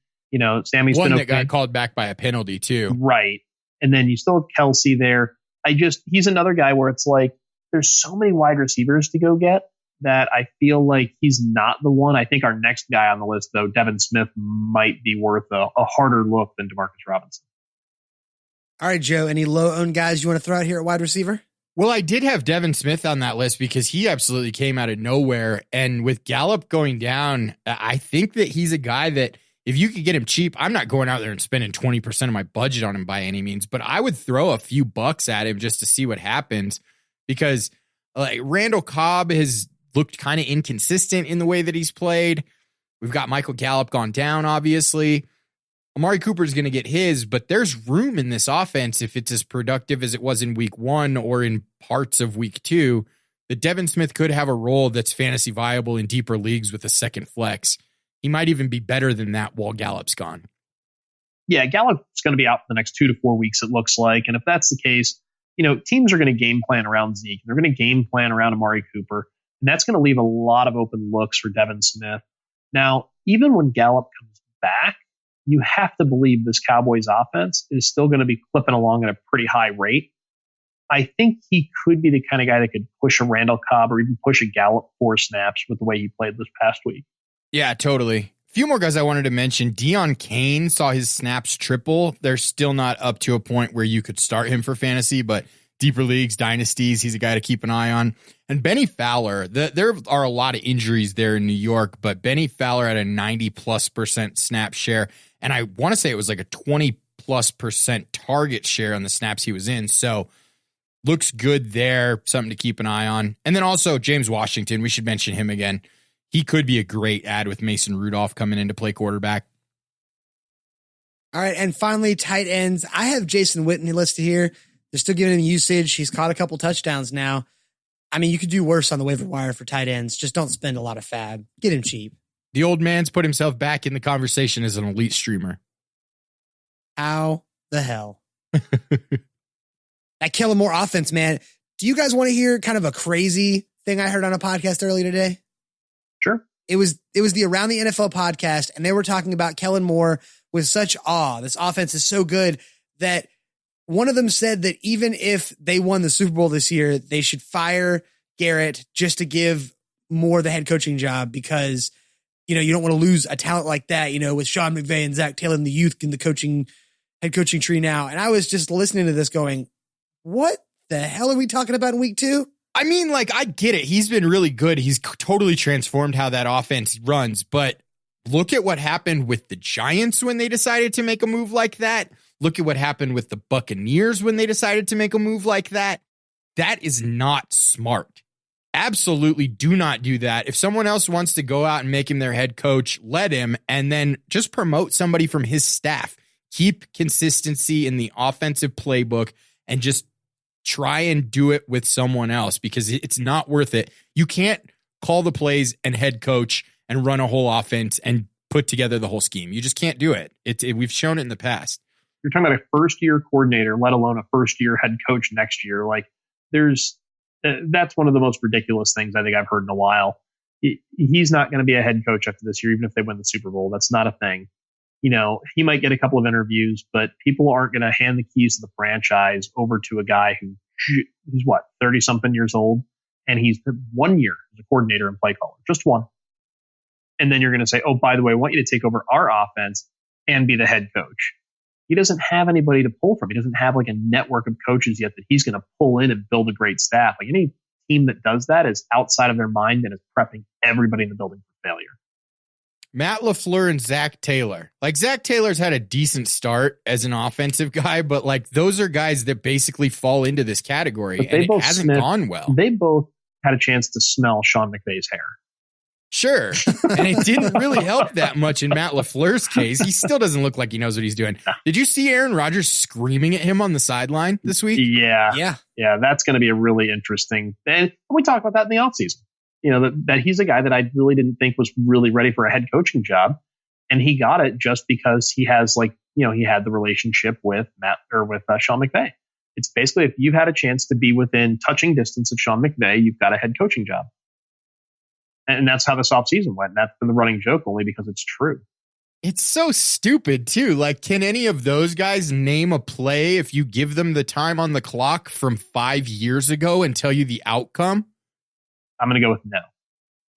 Sammy's one been that got called back by a penalty too. Right. And then you still have Kelsey there. He's another guy where it's like, there's so many wide receivers to go get that I feel like he's not the one. I think our next guy on the list, though, Devin Smith, might be worth a harder look than DeMarcus Robinson. All right, Joe, any low-owned guys you want to throw out here at wide receiver? Well, I did have Devin Smith on that list because he absolutely came out of nowhere. And with Gallup going down, I think that he's a guy that if you could get him cheap, I'm not going out there and spending 20% of my budget on him by any means, but I would throw a few bucks at him just to see what happens because like Randall Cobb has looked kind of inconsistent in the way that he's played. We've got Michael Gallup gone down, obviously. Amari Cooper is going to get his, but there's room in this offense if it's as productive as it was in week 1 or in parts of week 2, that Devin Smith could have a role that's fantasy viable in deeper leagues with a second flex. He might even be better than that while Gallup's gone. Yeah, Gallup's going to be out for the next 2 to 4 weeks, it looks like. And if that's the case, teams are going to game plan around Zeke. They're going to game plan around Amari Cooper. And that's going to leave a lot of open looks for Devin Smith. Now, even when Gallup comes back, you have to believe this Cowboys offense is still going to be clipping along at a pretty high rate. I think he could be the kind of guy that could push a Randall Cobb or even push a Gallup 4 snaps with the way he played this past week. Yeah, totally. A few more guys I wanted to mention. Deion Kane saw his snaps triple. They're still not up to a point where you could start him for fantasy, but deeper leagues, dynasties, he's a guy to keep an eye on. And Benny Fowler, there are a lot of injuries there in New York, but Benny Fowler had a 90+% snap share. And I want to say it was like a 20+% target share on the snaps he was in. So looks good there. Something to keep an eye on. And then also James Washington. We should mention him again. He could be a great ad with Mason Rudolph coming in to play quarterback. All right. And finally, tight ends. I have Jason Witten listed here. They're still giving him usage. He's caught a couple touchdowns now. I mean, you could do worse on the waiver wire for tight ends. Just don't spend a lot of fab. Get him cheap. The old man's put himself back in the conversation as an elite streamer. How the hell? That Kellen Moore offense, man. Do you guys want to hear kind of a crazy thing I heard on a podcast earlier today? Sure. It was the Around the NFL podcast, and they were talking about Kellen Moore with such awe. This offense is so good that one of them said that even if they won the Super Bowl this year, they should fire Garrett just to give Moore the head coaching job because, you don't want to lose a talent like that, with Sean McVay and Zach Taylor and the youth in the head coaching tree now. And I was just listening to this going, what the hell are we talking about in week 2? I mean, I get it. He's been really good. He's totally transformed how that offense runs. But look at what happened with the Giants when they decided to make a move like that. Look at what happened with the Buccaneers when they decided to make a move like that. That is not smart. Absolutely do not do that. If someone else wants to go out and make him their head coach, let him, and then just promote somebody from his staff. Keep consistency in the offensive playbook and just try and do it with someone else because it's not worth it. You can't call the plays and head coach and run a whole offense and put together the whole scheme. You just can't do it. We've shown it in the past. You're talking about a first-year coordinator, let alone a first-year head coach next year. That's one of the most ridiculous things I think I've heard in a while. He's not going to be a head coach after this year, even if they win the Super Bowl. That's not a thing. He might get a couple of interviews, but people aren't going to hand the keys to the franchise over to a guy who's 30 something years old. And he's 1 year as a coordinator and play caller, just one. And then you're going to say, oh, by the way, I want you to take over our offense and be the head coach. He doesn't have anybody to pull from. He doesn't have a network of coaches yet that he's going to pull in and build a great staff. Any team that does that is outside of their mind and is prepping everybody in the building for failure. Matt LaFleur and Zach Taylor. Zach Taylor's had a decent start as an offensive guy, but those are guys that basically fall into this category and it hasn't gone well. They both had a chance to smell Sean McVay's hair. Sure. And it didn't really help that much in Matt LaFleur's case. He still doesn't look like he knows what he's doing. Did you see Aaron Rodgers screaming at him on the sideline this week? Yeah. That's going to be a really interesting. And we talked about that in the offseason. That he's a guy that I really didn't think was really ready for a head coaching job. And he got it just because he has he had the relationship with Sean McVay. It's basically, if you've had a chance to be within touching distance of Sean McVay, you've got a head coaching job. And that's how this offseason went. And that's been the running joke only because it's true. It's so stupid, too. Can any of those guys name a play if you give them the time on the clock from 5 years ago and tell you the outcome? I'm going to go with no.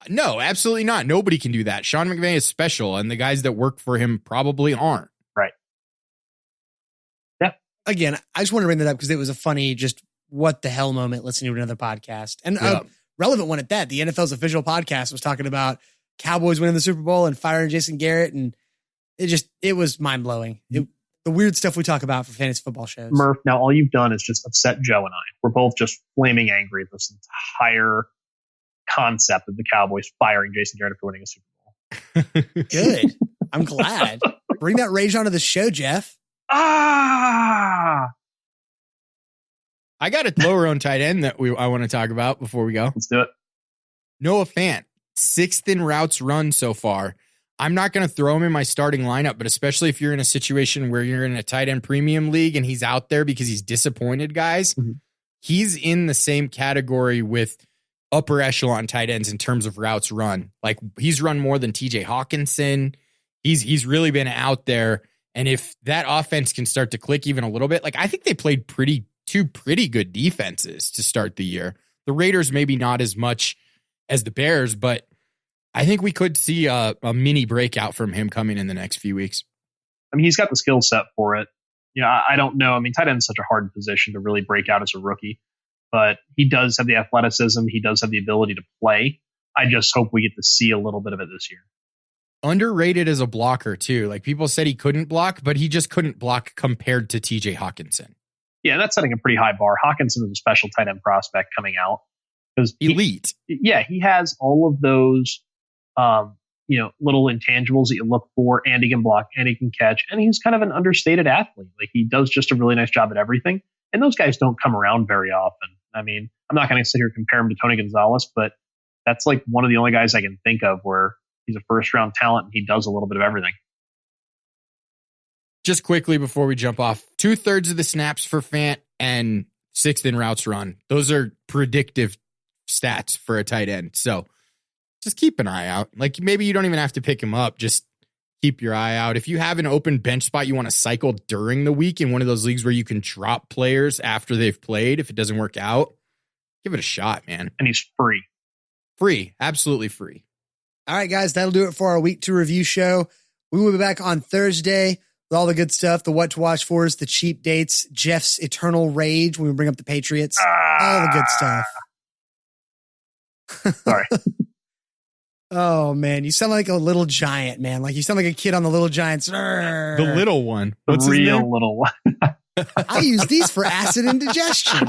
No, absolutely not. Nobody can do that. Sean McVay is special, and the guys that work for him probably aren't. Right. Yeah. Again, I just want to bring that up because it was a funny, just what the hell moment listening to another podcast. And relevant one at that. The NFL's official podcast was talking about Cowboys winning the Super Bowl and firing Jason Garrett. And it was mind blowing. The weird stuff we talk about for fantasy football shows. Murph, now all you've done is just upset Joe and I. We're both just flaming angry at this entire concept of the Cowboys firing Jason Garrett for winning a Super Bowl. Good. I'm glad. Bring that rage onto the show, Jeff. I got a lower owned tight end that I want to talk about before we go. Let's do it. Noah Fant, 6th in routes run so far. I'm not going to throw him in my starting lineup, but especially if you're in a situation where you're in a tight end premium league and he's out there because he's disappointed guys, he's in the same category with upper echelon tight ends in terms of routes run. He's run more than TJ Hawkinson. He's really been out there. And if that offense can start to click even a little bit, I think they played two pretty good defenses to start the year. The Raiders maybe not as much as the Bears, but I think we could see a mini breakout from him coming in the next few weeks. I mean, he's got the skill set for it. I don't know. I mean, tight end is such a hard position to really break out as a rookie, but he does have the athleticism. He does have the ability to play. I just hope we get to see a little bit of it this year. Underrated as a blocker too. People said he couldn't block, but he just couldn't block compared to TJ Hawkinson. Yeah, that's setting a pretty high bar. Hawkinson is a special tight end prospect coming out. Elite. He has all of those, little intangibles that you look for, and he can block, and he can catch, and he's kind of an understated athlete. He does just a really nice job at everything. And those guys don't come around very often. I mean, I'm not going to sit here and compare him to Tony Gonzalez, but that's one of the only guys I can think of where he's a first round talent and he does a little bit of everything. Just quickly before we jump off, 2/3 of the snaps for Fant and 6th in routes run. Those are predictive stats for a tight end. So just keep an eye out. Maybe you don't even have to pick him up. Just keep your eye out. If you have an open bench spot you want to cycle during the week in one of those leagues where you can drop players after they've played, if it doesn't work out, give it a shot, man. And he's free. Free. Absolutely free. All right, guys, that'll do it for our week 2 review show. We will be back on Thursday with all the good stuff, the what to watch for us, the cheap dates, Jeff's eternal rage when we bring up the Patriots, all the good stuff. Sorry. Oh, man, you sound like a little giant, man. Like you sound like a kid on the Little Giants. The little one. The What's his real name? little one. I use these for acid indigestion.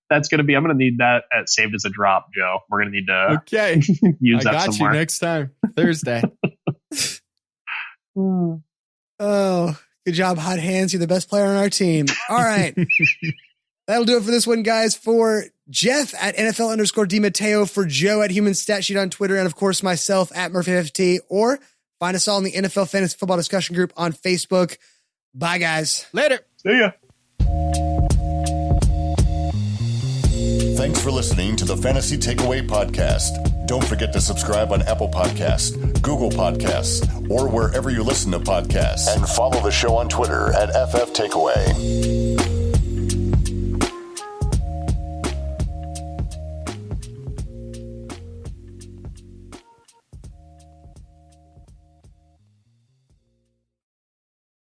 That's going to be, I'm going to need that saved as a drop, Joe. We're going to need to Okay. use I that got somewhere. you next time. Thursday. Oh, good job, Hot Hands. You're the best player on our team. All right. That'll do it for this one, guys. For Jeff at NFL_DiMatteo, for Joe at Human Stat Sheet on Twitter, and of course myself at MurphyFT, or find us all in the NFL Fantasy Football Discussion Group on Facebook. Bye, guys. Later. See ya. Thanks for listening to the Fantasy Takeaway Podcast. Don't forget to subscribe on Apple Podcasts, Google Podcasts, or wherever you listen to podcasts. And follow the show on Twitter at FF Takeaway.